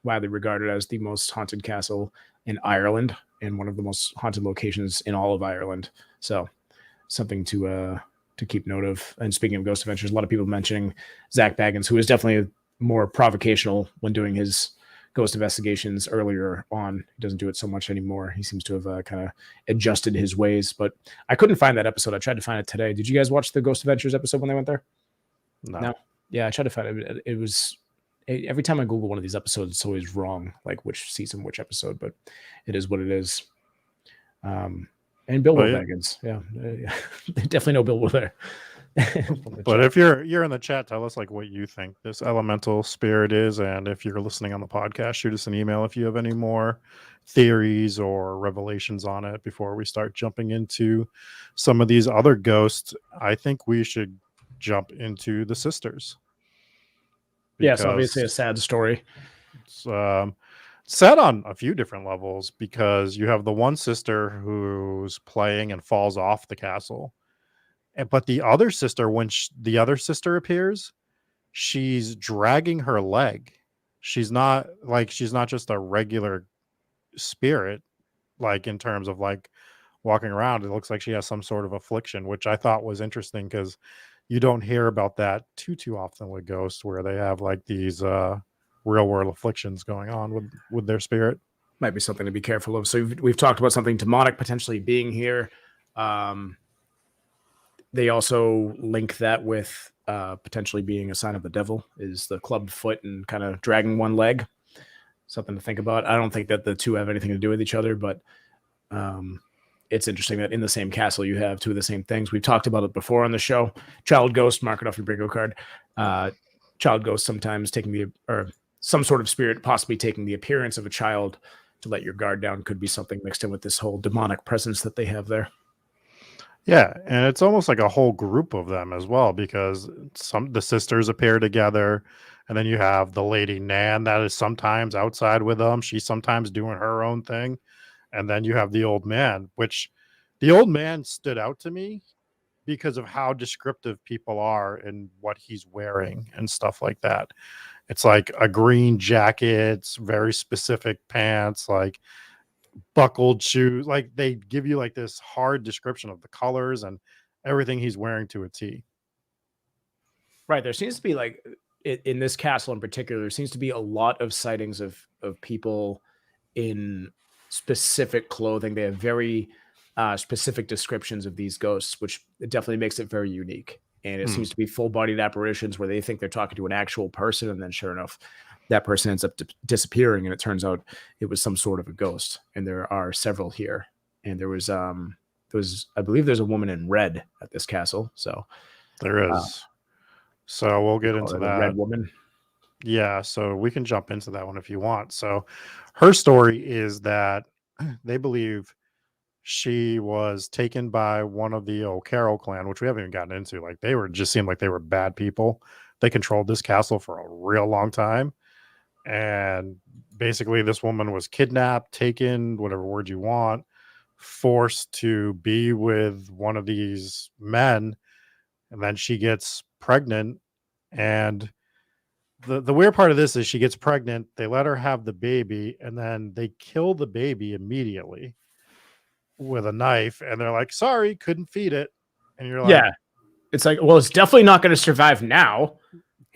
widely regarded as the most haunted castle in Ireland and one of the most haunted locations in all of Ireland. So something to keep note of. And speaking of Ghost Adventures, a lot of people mentioning Zach Baggins, who is definitely more provocational when doing his ghost investigations earlier on. He doesn't do it so much anymore. He seems to have kind of adjusted his ways, but I couldn't find that episode. I tried to find it today. Did you guys watch the Ghost Adventures episode when they went there? No. Yeah, I tried to find it. It was, every time I Google one of these episodes, it's always wrong, like which season, which episode, but it is what it is. And Bilbo Baggins. Yeah. They definitely know Bilbo there. But if you're in the chat, tell us like what you think this elemental spirit is, and if you're listening on the podcast, shoot us an email if you have any more theories or revelations on it before we start jumping into some of these other ghosts. I think we should jump into the sisters. Yes, obviously a sad story. It's sad on a few different levels, because you have the one sister who's playing and falls off the castle. But the other sister, when the other sister appears, she's dragging her leg. She's not just a regular spirit. like in terms of like walking around. It looks like she has some sort of affliction, which I thought was interesting because you don't hear about that too often with ghosts, where they have like these real world afflictions going on with their spirit. Might be something to be careful of. So we've talked about something demonic potentially being here. They also link that with potentially being a sign of the devil, is the clubbed foot and kind of dragging one leg. Something to think about. I don't think that the two have anything to do with each other, but it's interesting that in the same castle you have two of the same things. We've talked about it before on the show. Child ghost, mark it off your bingo card. Child ghost sometimes or some sort of spirit possibly taking the appearance of a child to let your guard down could be something mixed in with this whole demonic presence that they have there. Yeah, and it's almost like a whole group of them as well, because the sisters appear together, and then you have the lady Nan that is sometimes outside with them. She's sometimes doing her own thing. And then you have the old man, which the old man stood out to me because of how descriptive people are and what he's wearing and stuff like that. It's like a green jacket, very specific pants, like buckled shoes. Like they give you like this hard description of the colors and everything he's wearing to a T. Right. There seems to be like in this castle in particular, there seems to be a lot of sightings of people in specific clothing. They have very specific descriptions of these ghosts, which definitely makes it very unique. And it seems to be full-bodied apparitions where they think they're talking to an actual person, and then sure enough, that person ends up disappearing, and it turns out it was some sort of a ghost. And there are several here. And there was I believe there's a woman in red at this castle. So there is. So we'll get into that. Red woman. Yeah, so we can jump into that one if you want. So her story is that they believe she was taken by one of the O'Carroll clan, which we haven't even gotten into. Like they seemed like they were bad people. They controlled this castle for a real long time. And basically this woman was kidnapped, taken, whatever word you want, forced to be with one of these men. And then she gets pregnant. And the weird part of this is she gets pregnant. They let her have the baby, and then they kill the baby immediately with a knife. And they're like, sorry, couldn't feed it. And you're like, yeah, it's like, well, it's definitely not going to survive now.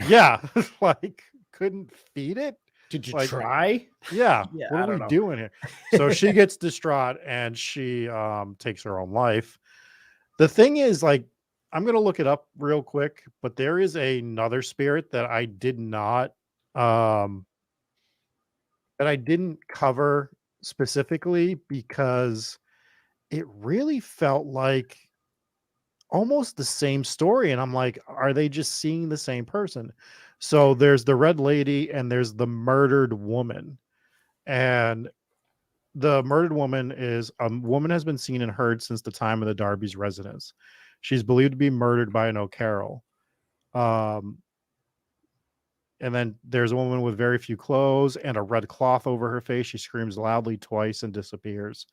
Yeah. Like couldn't feed it. Did you like, try? Yeah. What are we doing here? So she gets distraught and she takes her own life. The thing is, like, I'm going to look it up real quick, but there is another spirit that I did not, that I didn't cover specifically because it really felt like almost the same story. And I'm like, are they just seeing the same person? So there's the red lady and there's the murdered woman. And the murdered woman is a woman has been seen and heard since the time of the Darby's residence. She's believed to be murdered by an O'Carroll. And then there's a woman with very few clothes and a red cloth over her face. She screams loudly twice and disappears.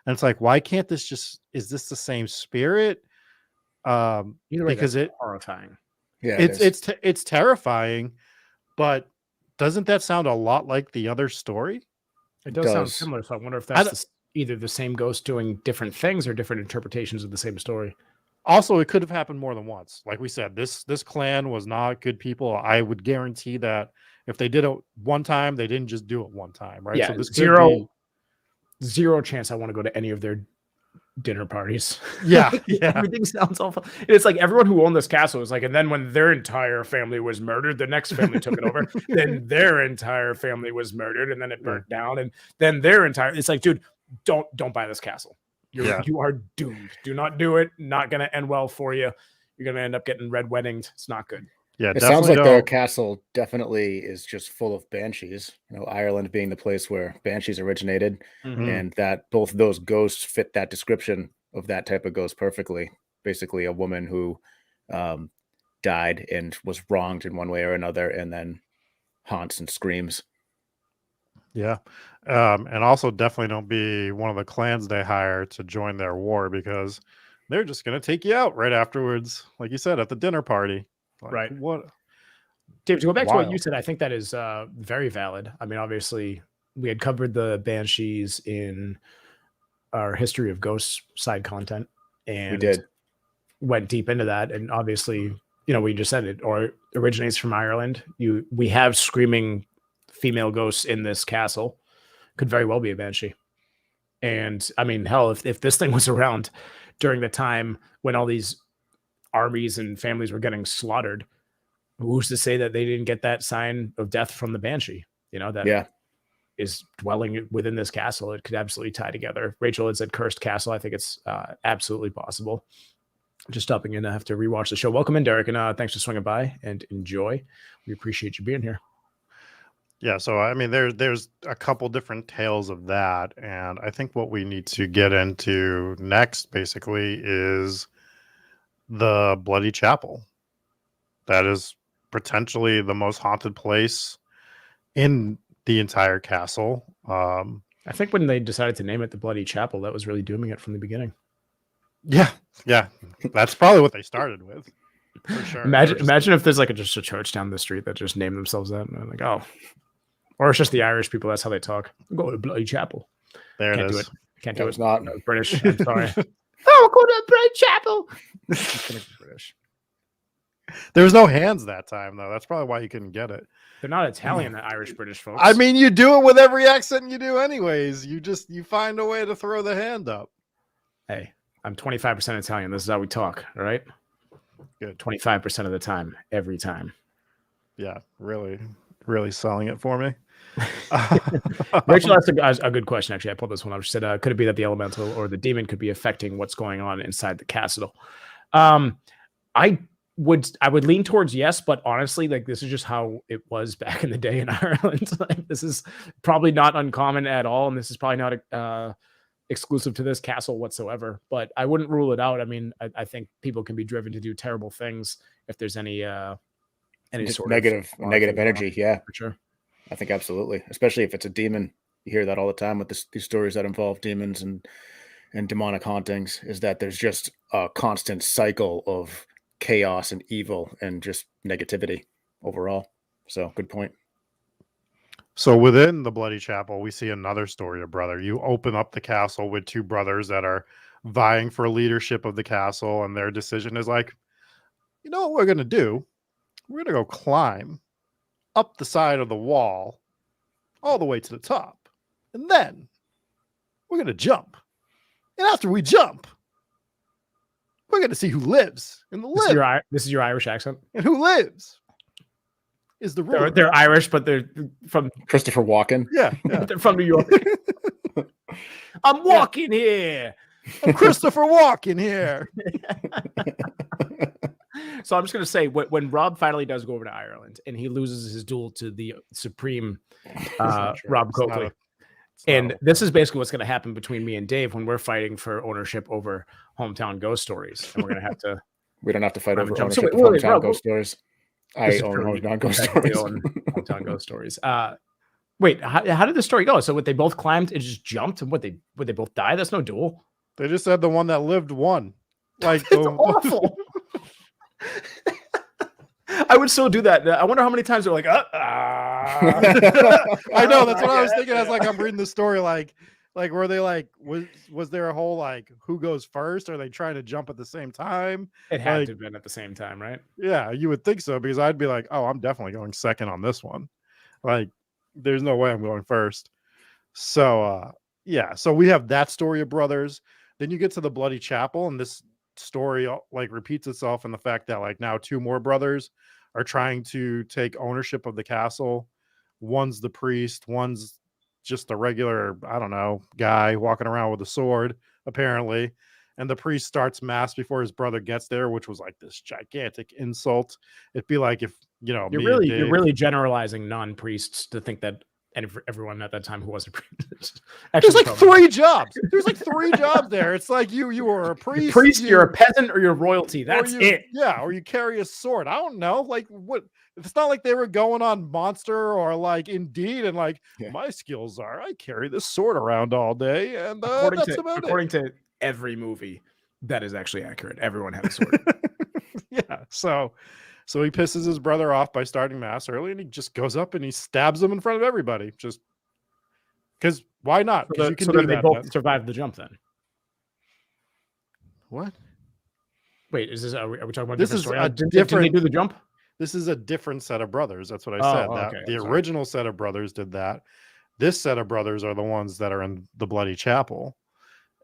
And it's like, why can't is this the same spirit? Either way, because it's horrifying. Yeah, it's terrifying, but doesn't that sound a lot like the other story? It does sound similar. So I wonder if that's either the same ghost doing different things or different interpretations of the same story. Also, it could have happened more than once. Like we said, this clan was not good people. I would guarantee that if they did it one time, they didn't just do it one time, right? Yeah, so this zero chance I want to go to any of their dinner parties. Yeah, Everything sounds awful. It's like everyone who owned this castle was like, and then when their entire family was murdered, the next family took it over. Then their entire family was murdered, and then it burnt down, and then their entire. It's like, dude, don't buy this castle. You are doomed. Do not do it. Not going to end well for you. You're going to end up getting red weddinged. It's not good. Yeah, it sounds like their castle definitely is just full of banshees. You know, Ireland being the place where banshees originated, and that both of those ghosts fit that description of that type of ghost perfectly. Basically, a woman who died and was wronged in one way or another, and then haunts and screams. Yeah. And also definitely don't be one of the clans they hire to join their war, because they're just going to take you out right afterwards. Like you said, at the dinner party. Like, right. What? Dave, to go back to what you said, I think that is very valid. I mean, obviously we had covered the banshees in our history of ghosts side content, and We did. went deep into that. And obviously, we just said it, or originates from Ireland. We have screaming female ghosts in this castle. Could very well be a banshee. And I mean, hell, if this thing was around during the time when all these armies and families were getting slaughtered, who's to say that they didn't get that sign of death from the banshee? That is dwelling within this castle. It could absolutely tie together. Rachel had said cursed castle. I think it's absolutely possible. Just stopping in, I have to rewatch the show. Welcome in, Derek, and thanks for swinging by and enjoy. We appreciate you being here. Yeah, so I mean, there's a couple different tales of that, and I think what we need to get into next, basically, is the Bloody Chapel. That is potentially the most haunted place in the entire castle. I think when they decided to name it the Bloody Chapel, that was really dooming it from the beginning. Yeah, that's probably what they started with, for sure. Imagine if there's just a church down the street that just named themselves that, and they're like, oh. Or it's just the Irish people. That's how they talk. Go to Bloody Chapel. There Can't it do is. it. Can't do it. It's not. No, British. I'm sorry. Oh, go to Bloody Chapel. British. There was no hands that time, though. That's probably why you couldn't get it. They're not Italian, the Irish British folks. I mean, you do it with every accent you do anyways. You find a way to throw the hand up. Hey, I'm 25% Italian. This is how we talk. All right. Good. 25% of the time, every time. Yeah, really selling it for me. Rachel asked a good question. Actually, I pulled this one up. She said, "Could it be that the elemental or the demon could be affecting what's going on inside the castle?" I would lean towards yes, but honestly, this is just how it was back in the day in Ireland. This is probably not uncommon at all, and this is probably not exclusive to this castle whatsoever. But I wouldn't rule it out. I mean, I think people can be driven to do terrible things if there's any sort negative energy. Yeah, for sure. I think absolutely, especially if it's a demon. You hear that all the time with these stories that involve demons and demonic hauntings, is that there's just a constant cycle of chaos and evil and just negativity overall. So good point. So within the Bloody Chapel, we see another story of brother. You open up the castle with two brothers that are vying for leadership of the castle, and their decision is what we're going to do? We're going to go climb up the side of the wall all the way to the top. And then we're going to jump. And after we jump, we're going to see who lives in the live. This is your Irish accent? And who lives is the ruler. They're Irish, but they're from Christopher Walken. Yeah. They're from New York. I'm walking here. I'm Christopher Walken here. So I'm just going to say, when Rob finally does go over to Ireland and he loses his duel to the supreme Rob Coakley, this is basically what's going to happen between me and Dave when we're fighting for ownership over hometown ghost stories. And we're going to have to... We don't have to fight over ownership of hometown ghost stories. I own hometown ghost stories. Hometown ghost stories. Wait, how did the story go? So they both climbed and just jumped, and would they both die? That's no duel. They just said the one that lived won. It's awful. I would still do that. I wonder how many times they're like, I know, that's what I was thinking as I'm reading the story. Were they was there a whole who goes first? Are they trying to jump at the same time? It had to have been at the same time, right? Yeah, you would think so, because I'd be like, oh, I'm definitely going second on this one. There's no way I'm going first. So so we have that story of brothers. Then you get to the Bloody Chapel, and this story repeats itself in the fact that now two more brothers are trying to take ownership of the castle. One's the priest, one's just a regular, I don't know, guy walking around with a sword, apparently. And the priest starts mass before his brother gets there, which was this gigantic insult. It'd be like if, you're really generalizing non-priests to think that everyone at that time who wasn't priest. There's three jobs. There's three jobs there. It's you are a priest. You're a peasant, or you're royalty. That's it. Yeah, or you carry a sword. I don't know. What? It's not like they were going on Monster or Indeed and my skills are I carry this sword around all day, and according to every movie, that is actually accurate. Everyone had a sword. Yeah. So he pisses his brother off by starting mass early, and he just goes up and he stabs him in front of everybody. Just Because why not? So, Because you can so do then they that. both survived the jump then. What? Wait, is this? Are we talking about This different is story? a Didn't different- they do the jump? This is a different set of brothers. That's what I Oh, said. That okay, the I'm sorry. original set of brothers did that. This set of brothers are the ones that are in the bloody chapel.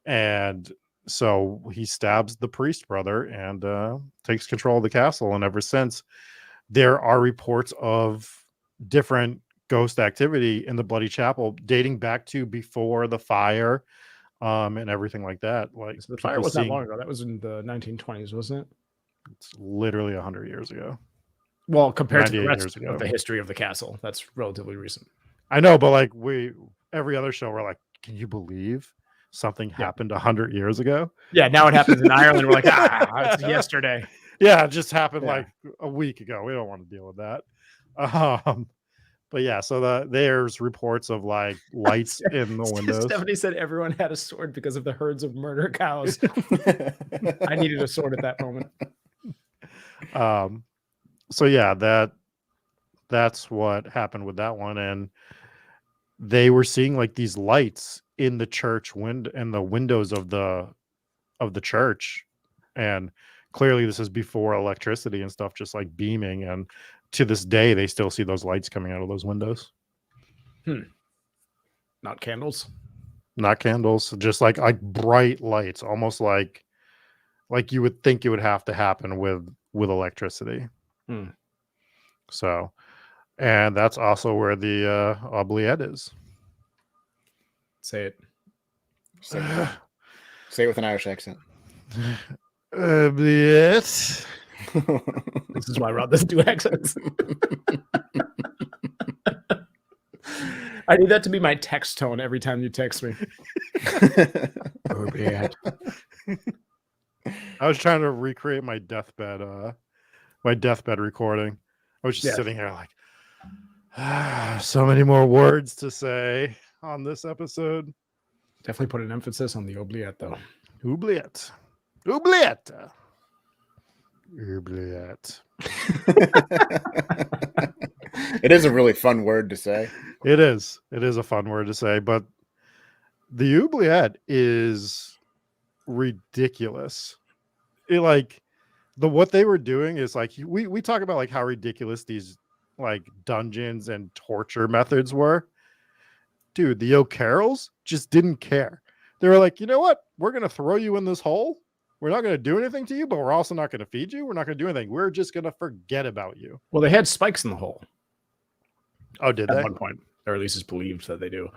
And so he stabs the priest brother and takes control of the castle. And ever since, there are reports of different ghost activity in the bloody chapel dating back to before the fire and everything like that. Like, So the fire was not long ago. That was in the 1920s, wasn't it? It's literally 100 years ago. Well, compared to the 98 rest years ago. of the history of the castle, that's relatively recent. I know, but like every other show, we're like, can you believe something happened 100 years ago? Yeah, now it happens in Ireland. We're like, it's yesterday. Yeah, it just happened Yeah. like a week ago. We don't want to deal with that. But yeah, so there's reports of like lights in the windows. Stephanie said everyone had a sword because of the herds of murder cows. I needed a sword at that moment. So yeah, that's what happened with that one. And they were seeing like these lights in the church in the windows of the church. And clearly this is before electricity and stuff, just like beaming. And to this day, they still see those lights coming out of those windows. Not candles. Not candles, just like bright lights, almost like you would think it would have to happen with electricity. So, and that's also where the Oubliette is. Say it. Say it with an Irish accent. Oubliette. This is why Rob doesn't do accents. I need that to be my text tone every time you text me. I was trying to recreate my deathbed recording. I was just sitting here like, so many more words to say on this episode. Definitely put an emphasis on the oubliette, though. Oubliette. Oubliette. Oubliette. It is a really fun word to say. It is. It is a fun word to say, but the oubliette is ridiculous. What they were doing is like we talk about like how ridiculous these like dungeons and torture methods were. Dude, the O'Carrolls just didn't care. They were like, you know what? We're gonna throw you in this hole. We're not gonna do anything to you, but we're also not gonna feed you. We're not gonna do anything. We're just gonna forget about you. Well, they had spikes in the hole. Oh, did they? At one point, or at least it's believed that they do.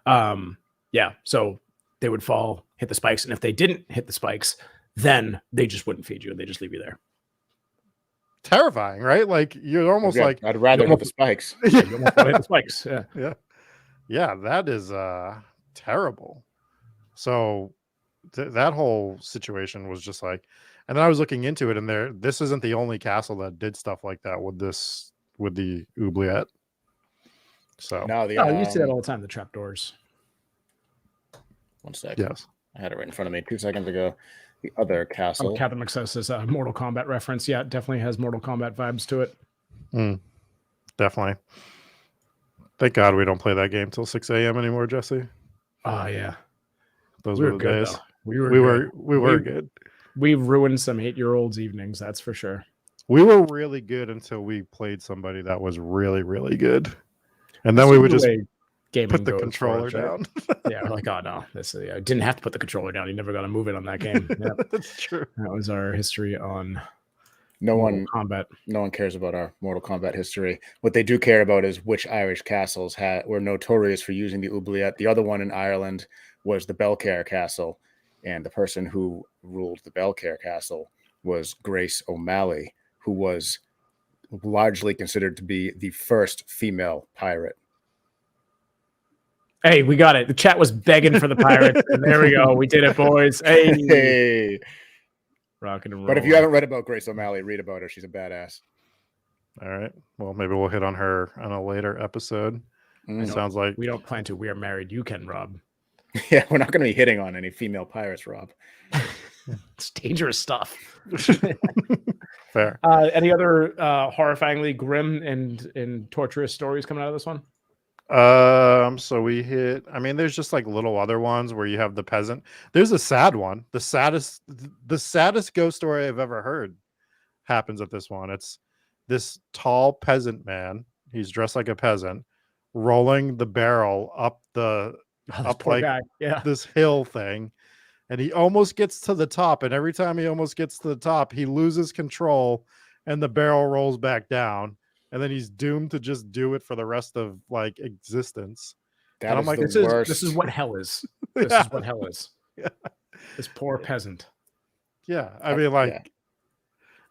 Yeah, so they would fall, hit the spikes, and if they didn't hit the spikes, then they just wouldn't feed you and they just leave you there. Terrifying, right? Like you're almost like I'd rather hit the spikes. You almost hit the spikes. Yeah, that is terrible. So that whole situation was just like, and then I was looking into it, and this isn't the only castle that did stuff like that with the oubliette. So No, you see that all the time. The trapdoors. One sec. Yes, I had it right in front of me 2 seconds ago. The other castle. Captain McSuss is a Mortal Kombat reference. Yeah, it definitely has Mortal Kombat vibes to it. Definitely. Thank God we don't play that game till 6 a.m. anymore, Jesse. Oh yeah, Those we were were the good, days. though. We were good. We ruined some 8-year-olds' evenings, that's for sure. We were really good until we played somebody that was really, really good, and then we would just put the controller down. Yeah, we're like, oh no, I didn't have to put the controller down. You never got to move it on that game. Yep. That's true. That was our history on Mortal Kombat. No one cares about our Mortal Kombat history. What they do care about is which Irish castles were notorious for using the oubliette. The other one in Ireland was the Belcaire Castle, and the person who ruled the Belcaire Castle was Grace O'Malley, who was largely considered to be the first female pirate. Hey, we got it. The chat was begging for the pirates, and there we go. We did it, boys. Hey. Rocking and rolling. But if you haven't read about Grace O'Malley, read about her. She's a badass. All right. Well, maybe we'll hit on her on a later episode. It sounds like we don't plan to. We are married. You can, Rob. Yeah, we're not going to be hitting on any female pirates, Rob. It's dangerous stuff. fair. Any other horrifyingly grim and torturous stories coming out of this one? So we hit. I mean, there's just like little other ones where you have the peasant. There's a sad one. The saddest ghost story I've ever heard happens at this one. It's this tall peasant man. He's dressed like a peasant, rolling the barrel up Oh, this up poor like guy. Yeah. this hill thing, and he almost gets to the top. And every time he almost gets to the top, he loses control, and the barrel rolls back down. And then he's doomed to just do it for the rest of like existence. That And I'm is like, the worst. This is what hell is. This Yeah. is what hell is. Yeah. This poor peasant. Yeah, I mean, like,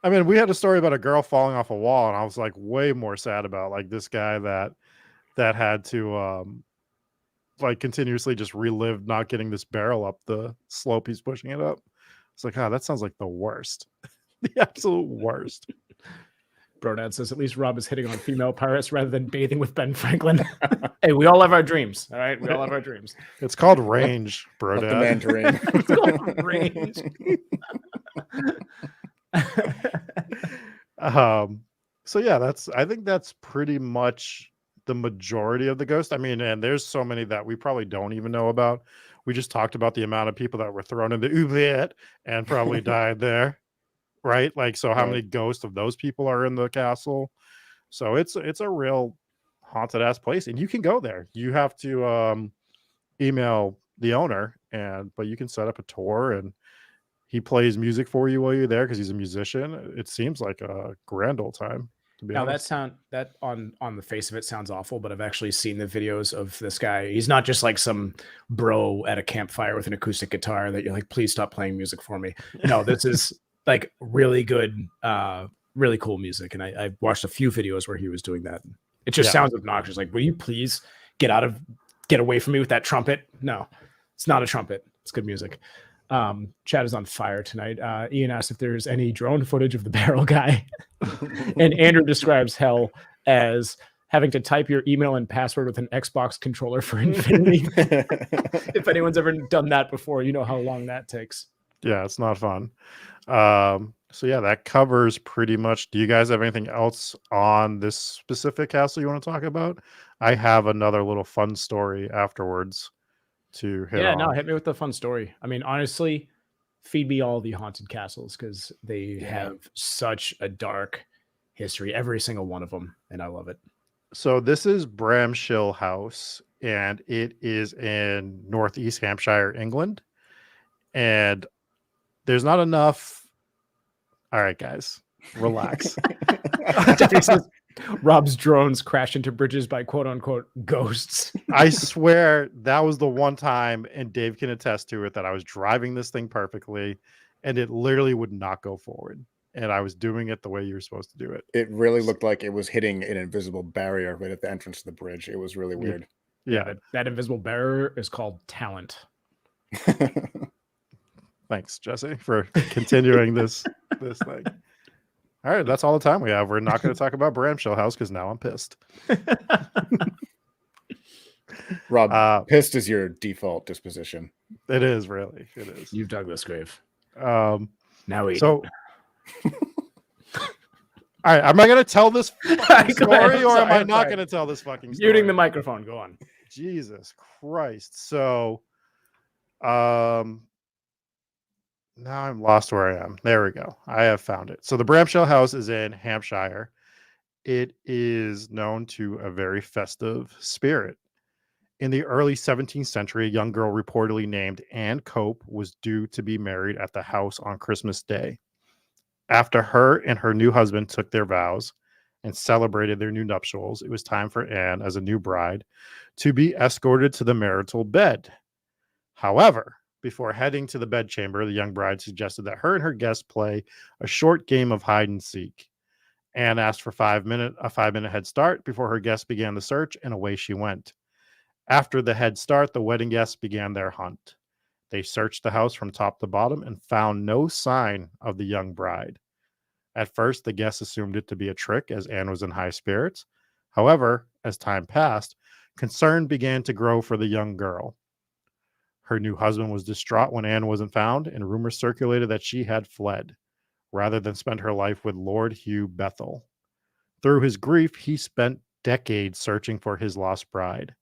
I mean, we had a story about a girl falling off a wall, and I was like way more sad about like this guy that had to like continuously just relive not getting this barrel up the slope he's pushing it up. It's like, that sounds like the worst, the absolute worst. Brodad says at least Rob is hitting on female pirates rather than bathing with Ben Franklin. Hey, we all have our dreams. All right, we all have our dreams. It's called range, bro. Up the mandarin. It's called range. So yeah, I think that's pretty much the majority of the ghost. I mean, and there's so many that we probably don't even know about. We just talked about the amount of people that were thrown in the Oubliette and probably died there, right? Like, so how Right. many ghosts of those people are in the castle? So it's a real haunted ass place, and you can go there. You have to email the owner, but you can set up a tour, and he plays music for you while you're there because he's a musician. It seems like a grand old time, to be Now honest. that on the face of it sounds awful, but I've actually seen the videos of this guy. He's not just like some bro at a campfire with an acoustic guitar that you're like, please stop playing music for me. No, this is like really good, really cool music. And I watched a few videos where he was doing that. It just sounds obnoxious. Like, will you please get away from me with that trumpet? No, it's not a trumpet. It's good music. Chat is on fire tonight. Ian asked if there's any drone footage of the barrel guy. And Andrew describes hell as having to type your email and password with an Xbox controller for infinity. If anyone's ever done that before, you know how long that takes. Yeah, it's not fun. So yeah, that covers pretty much. Do you guys have anything else on this specific castle you want to talk about? I have another little fun story afterwards to hit on. No, hit me with the fun story. I mean, honestly, feed me all the haunted castles because they have such a dark history, every single one of them, and I love it. So this is Bramshill House, and it is in Northeast Hampshire, England. And there's not enough. All right, guys, relax. Rob's drones crash into bridges by quote unquote ghosts. I swear that was the one time, and Dave can attest to it, that I was driving this thing perfectly and it literally would not go forward. And I was doing it the way you were supposed to do it. It really looked like it was hitting an invisible barrier right at the entrance to the bridge. It was really weird. Yeah. That invisible barrier is called talent. Thanks, Jesse, for continuing this thing. All right, that's all the time we have. We're not going to talk about Bramshill House because now I'm pissed. Rob, pissed is your default disposition. It is, really. It is. You've dug this grave. Now we so. All right, am I going to tell this story, or am I not going to tell this fucking story? Muting the microphone. Go on. Jesus Christ. So, now I'm lost where I am. There we go. I have found it. So the Bramshill House is in Hampshire. It is known to a very festive spirit. In the early 17th century, a young girl reportedly named Anne Cope was due to be married at the house on Christmas Day. After her and her new husband took their vows and celebrated their new nuptials, it was time for Anne, as a new bride, to be escorted to the marital bed. However, before heading to the bedchamber, the young bride suggested that her and her guests play a short game of hide and seek. Anne asked for a 5-minute head start before her guests began the search, and away she went. After the head start, the wedding guests began their hunt. They searched the house from top to bottom and found no sign of the young bride. At first, the guests assumed it to be a trick, as Anne was in high spirits. However, as time passed, concern began to grow for the young girl. Her new husband was distraught when Anne wasn't found, and rumors circulated that she had fled, rather than spend her life with Lord Hugh Bethel. Through his grief, he spent decades searching for his lost bride.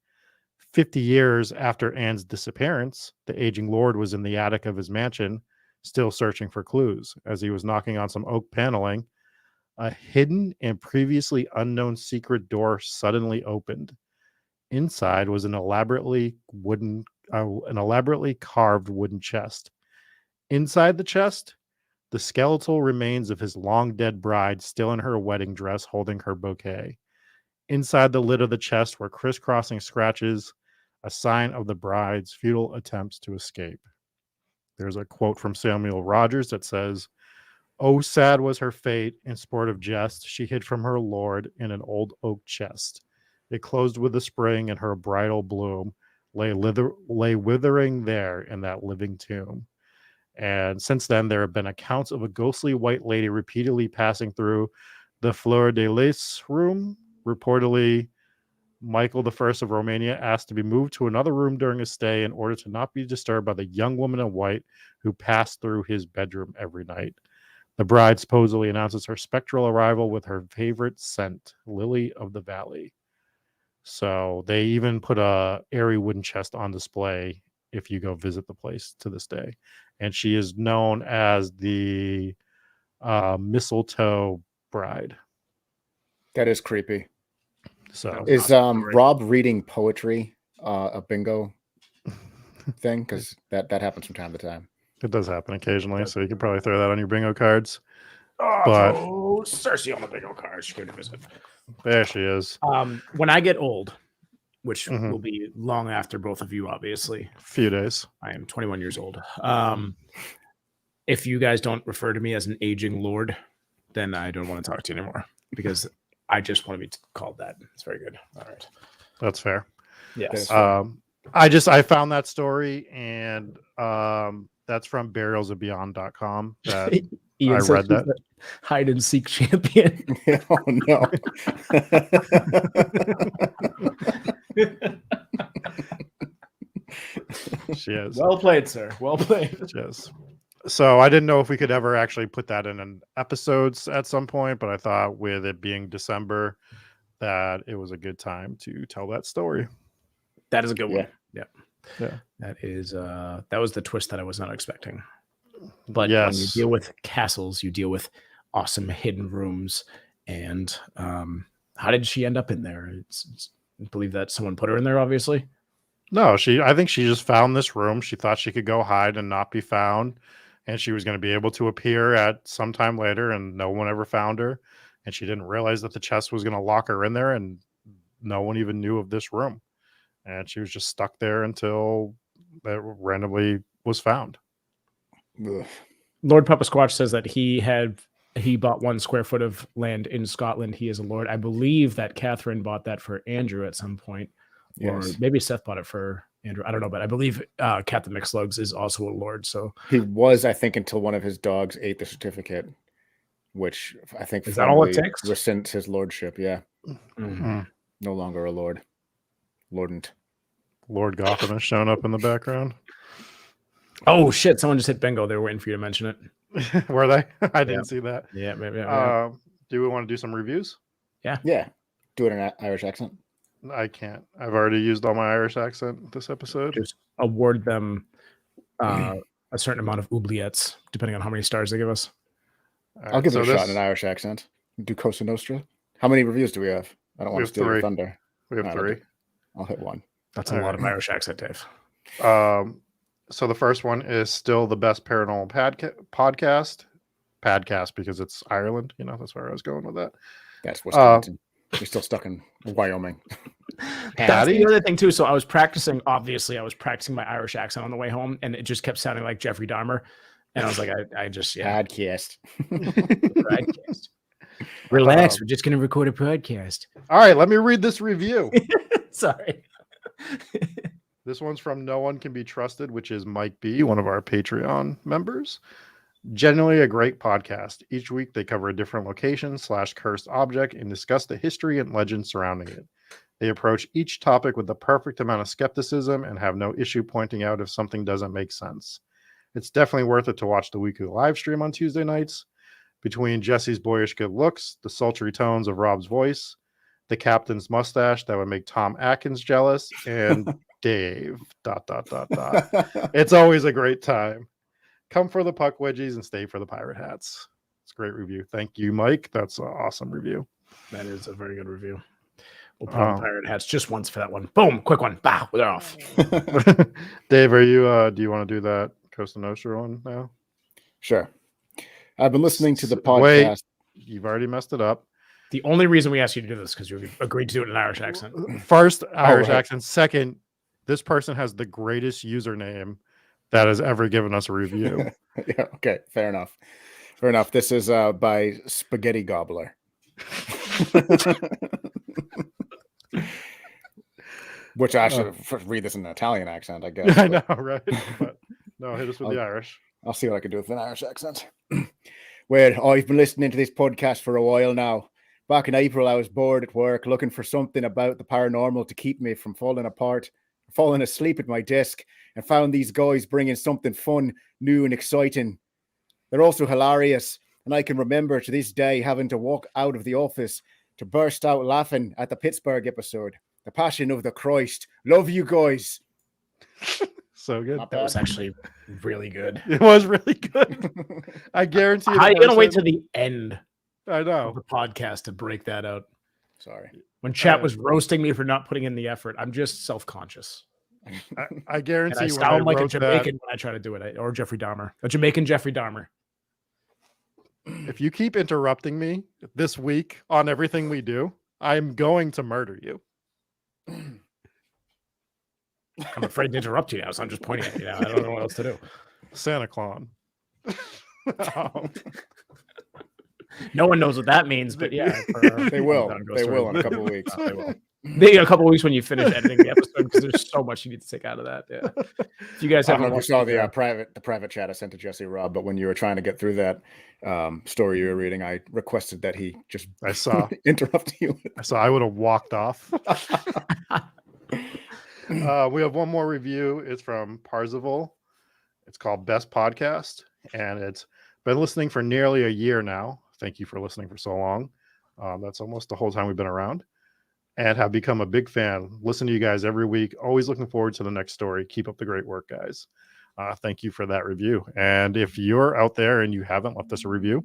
50 years after Anne's disappearance, the aging lord was in the attic of his mansion, still searching for clues. As he was knocking on some oak paneling, a hidden and previously unknown secret door suddenly opened. Inside was an elaborately carved wooden chest. Inside the chest, the skeletal remains of his long dead bride, still in her wedding dress, holding her bouquet. Inside the lid of the chest were crisscrossing scratches, a sign of the bride's futile attempts to escape. There's a quote from Samuel Rogers that says, "Oh, sad was her fate, in sport of jest, she hid from her lord in an old oak chest. It closed with the spring, and her bridal bloom lay withering there in that living tomb." And since then, there have been accounts of a ghostly white lady repeatedly passing through the Fleur de Lis room. Reportedly, Michael I of Romania asked to be moved to another room during his stay in order to not be disturbed by the young woman in white who passed through his bedroom every night. The bride supposedly announces her spectral arrival with her favorite scent, lily of the valley. So they even put a airy wooden chest on display if you go visit the place to this day. And she is known as the mistletoe bride. That is creepy. So is Rob reading poetry a bingo thing? Because that happens from time to time. It does happen occasionally, so you can probably throw that on your bingo cards. Oh, Cersei on the bingo card. She's going to visit. There she is. When I get old, which will be long after both of you, obviously. A few days. I am 21 years old. If you guys don't refer to me as an aging lord, then I don't want to talk to you anymore, because I just want to be called that. It's very good. All right. That's fair. Yes. I found that story, and that's from burialsofbeyond.com. That I read that. Hide and seek champion. Oh no. She is. Well played, sir. Well played. Yes. So I didn't know if we could ever actually put that in an episodes at some point, but I thought with it being December that it was a good time to tell that story. That is a good one. Yeah. That is that was the twist that I was not expecting. But yes, when you deal with castles, you deal with awesome hidden rooms. And how did she end up in there? I believe that someone put her in there, obviously. No, I think she just found this room. She thought she could go hide and not be found, and she was going to be able to appear at some time later, and no one ever found her. And she didn't realize that the chest was going to lock her in there, and no one even knew of this room. And she was just stuck there until it randomly was found. Ugh. Lord Papa Squatch says that he bought 1 square foot of land in Scotland. He is a lord. I believe that Catherine bought that for Andrew at some point. Or maybe Seth bought it for Andrew. I don't know, but I believe Captain McSlugs is also a lord. So he was, I think, until one of his dogs ate the certificate, which I think is that all it takes? Rescind his lordship. Yeah, Mm-hmm. No longer a lord. Lordant. Lord Gotham has shown up in the background. Oh shit! Someone just hit bingo. They were waiting for you to mention it. Were they? I didn't see that. Yeah, maybe. Do we want to do some reviews? Yeah. Do it in an Irish accent. I can't. I've already used all my Irish accent this episode. Just award them a certain amount of oubliettes, depending on how many stars they give us. Right, I'll give it a shot in an Irish accent. Do Cosa Nostra. How many reviews do we have? I don't want to steal your thunder. We have 3. I'll hit 1. That's a lot of Irish accent, Dave. So the first one is still the best paranormal podcast because it's Ireland. You know, that's where I was going with that. That's Wisconsin. You're still stuck in Wyoming. That's the other thing too. So I was practicing. Obviously, I was practicing my Irish accent on the way home, and it just kept sounding like Jeffrey Dahmer. And I was like, I just podcast. Podcast. Relax. We're just going to record a podcast. All right, let me read this review. Sorry. This one's from No One Can Be Trusted, which is Mike B, one of our Patreon members. Generally a great podcast. Each week they cover a different location / cursed object and discuss the history and legend surrounding it. They approach each topic with the perfect amount of skepticism and have no issue pointing out if something doesn't make sense. It's definitely worth it to watch the weekly live stream on Tuesday nights. Between Jesse's boyish good looks, the sultry tones of Rob's voice, the captain's mustache that would make Tom Atkins jealous, and Dave, ... It's always a great time. Come for the puck wedgies and stay for the pirate hats. It's a great review. Thank you, Mike. That's an awesome review. That is a very good review. We'll put on pirate hats just once for that one. Boom, quick one. Bow, they're off. Dave, are you? Do you want to do that Costa Nostra one now? Sure. I've been listening to the podcast. Wait, you've already messed it up. The only reason we asked you to do this is because you agreed to do it in an Irish accent. First, Irish accent. Second, this person has the greatest username that has ever given us a review. Yeah, okay, fair enough. Fair enough. This is by Spaghetti Gobbler. Which I should read this in an Italian accent, I guess. I know, right? But no, hit us with the Irish. I'll see what I can do with an Irish accent. Well, I've been listening to this podcast for a while now. Back in April, I was bored at work, looking for something about the paranormal to keep me from falling asleep at my desk, and found these guys bringing something fun, new, and exciting. They're also hilarious, and I can remember to this day having to walk out of the office to burst out laughing at the Pittsburgh episode. The Passion of the Christ. Love you guys. So good. That was actually really good. It was really good. I guarantee. How are you gonna wait till the end? I know. Of the podcast to break that out. Sorry. When chat was roasting me for not putting in the effort, I'm just self-conscious. I guarantee. And I sound like a Jamaican when I try to do it, or Jeffrey Dahmer, a Jamaican Jeffrey Dahmer. If you keep interrupting me this week on everything we do, I'm going to murder you. I'm afraid to interrupt you now, so I'm just pointing at you now. I don't know what else to do. Santa Claus. No one knows what that means, but yeah, they will. They will in a couple of weeks. They will. Maybe in a couple of weeks when you finish editing the episode, because there's so much you need to take out of that. Yeah. If you guys haven't watched saw the private chat I sent to Jesse Rob, but when you were trying to get through that story you were reading, I requested that he just interrupt you. I would have walked off. We have one more review. It's from Parzival. It's called Best Podcast, and it's been listening for nearly a year now. Thank you for listening for so long. That's almost the whole time we've been around, and have become a big fan. Listen to you guys every week. Always looking forward to the next story. Keep up the great work, guys. Thank you for that review. And if you're out there and you haven't left us a review,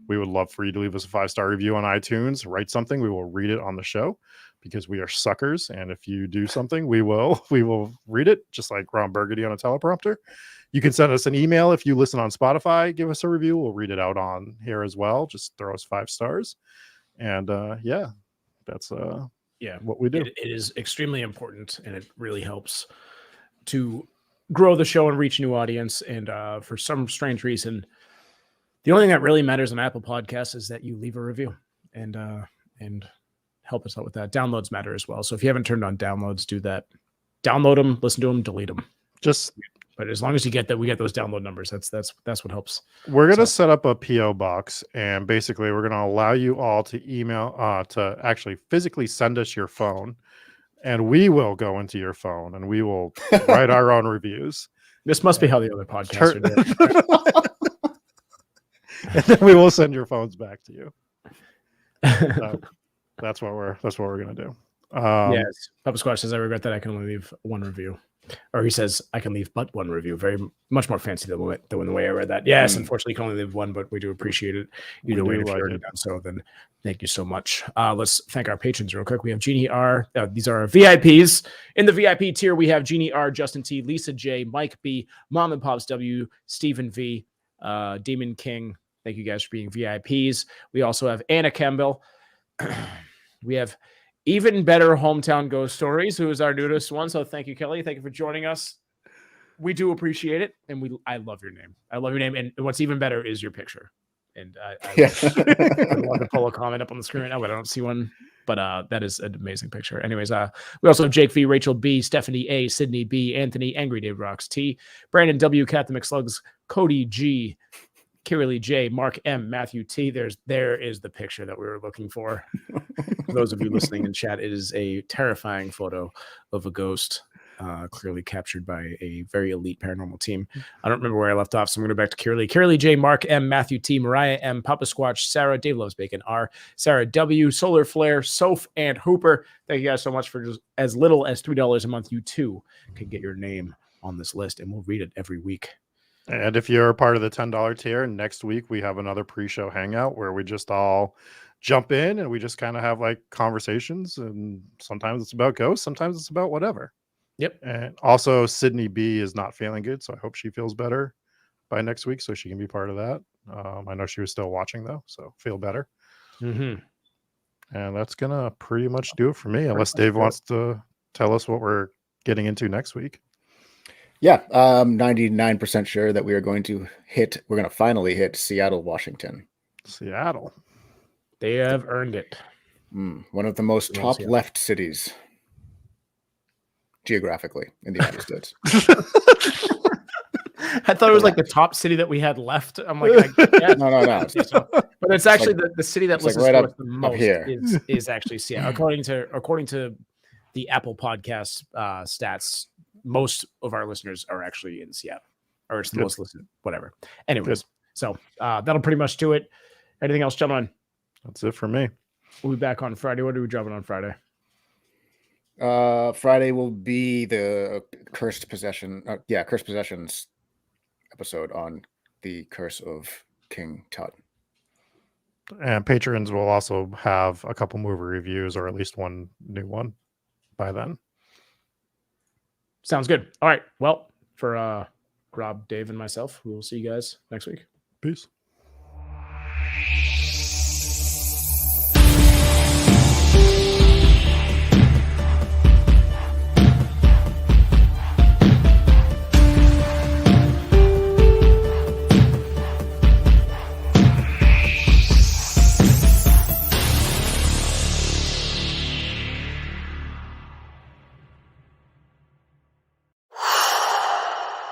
we would love for you to leave us a 5-star review on iTunes. Write something. We will read it on the show because we are suckers. And if you do something, we will read it, just like Ron Burgundy on a teleprompter. You can send us an email if you listen on Spotify. Give us a review. We'll read it out on here as well. Just throw us 5 stars. And that's what we do. It is extremely important, and it really helps to grow the show and reach a new audience. And for some strange reason, the only thing that really matters on Apple Podcasts is that you leave a review and help us out with that. Downloads matter as well. So if you haven't turned on downloads, do that. Download them, listen to them, delete them. But as long as you get that, we get those download numbers. That's what helps. We're going to set up a PO box, and basically we're going to allow you all to email, to actually physically send us your phone, and we will go into your phone and we will write our own reviews. This must be how the other podcasts are doing. And then we will send your phones back to you. So that's what we're going to do. Yes. Papa Squash says, I regret that I can only leave one review. Or he says, I can leave but one review. Very much more fancy than the way I read that. Yes, unfortunately, you can only leave one, but we do appreciate it. Either way, if you already done so, then thank you so much. Let's thank our patrons real quick. We have Jeannie R. These are our VIPs. In the VIP tier, we have Jeannie R., Justin T., Lisa J., Mike B., Mom and Pops W., Stephen V., Demon King. Thank you guys for being VIPs. We also have Anna Campbell. We have Even Better Hometown Ghost Stories, who is our newest one. So thank you, Kelly. Thank you for joining us. We do appreciate it. And I love your name. I love your name. And what's even better is your picture. And I'd love to pull a comment up on the screen right now, but I don't see one. But that is an amazing picture. Anyways, we also have Jake V, Rachel B, Stephanie A, Sydney B, Anthony, Angry Dave Rocks T, Brandon W, Captain McSlugs, Cody G, Kiralee J, Mark M, Matthew T. There is the picture that we were looking for. For those of you listening in chat, it is a terrifying photo of a ghost. clearly captured by a very elite paranormal team. I don't remember where I left off, so I'm going to go back to Kiralee J, Mark M, Matthew T, Mariah M, Papa Squatch, Sarah, Dave Loves Bacon R, Sarah W, Solar Flare, Soph, and Hooper. Thank you guys so much for just as little as $3 a month. You too can get your name on this list, and we'll read it every week. And if you're a part of the $10 tier, next week we have another pre-show hangout where we just all jump in and we just kind of have like conversations, and sometimes it's about ghosts, sometimes it's about whatever. Yep. And also Sydney B is not feeling good, so I hope she feels better by next week so she can be part of that. I know she was still watching though, so feel better. And that's gonna pretty much do it for me, unless Dave wants to tell us what we're getting into next week. Yeah, 99% sure that we're going to finally hit Seattle, Washington. Seattle. They have earned it. One of the most top left cities geographically in the United States. I thought it was like the top city that we had left. I'm like, yeah. No. But it's actually the city that listens right to up us the most here. is actually Seattle. According to the Apple Podcast stats, most of our listeners are actually in Seattle, or it's the most listened, whatever. Anyways, so that'll pretty much do it. Anything else, gentlemen? That's it for me. We'll be back on Friday. What are we dropping on Friday? Friday will be the Cursed Possessions episode on the Curse of King Tut. And patrons will also have a couple movie reviews, or at least one new one by then. Sounds good. All right. Well, for Rob, Dave, and myself, we will see you guys next week. Peace.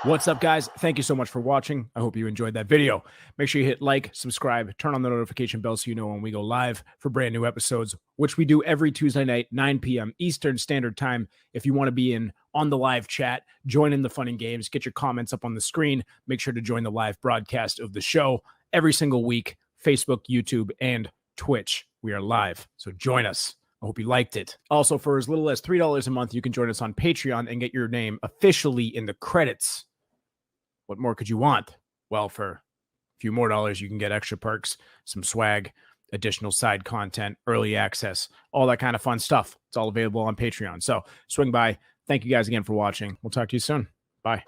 What's up, guys? Thank you so much for watching. I hope you enjoyed that video. Make sure you hit like, subscribe, turn on the notification bell so you know when we go live for brand new episodes, which we do every Tuesday night, 9 p.m. Eastern Standard Time. If you want to be in on the live chat, join in the fun and games, get your comments up on the screen. Make sure to join the live broadcast of the show every single week, Facebook, YouTube, and Twitch. We are live, so join us. I hope you liked it. Also, for as little as $3 a month, you can join us on Patreon and get your name officially in the credits. What more could you want? Well, for a few more dollars, you can get extra perks, some swag, additional side content, early access, all that kind of fun stuff. It's all available on Patreon. So swing by. Thank you guys again for watching. We'll talk to you soon. Bye.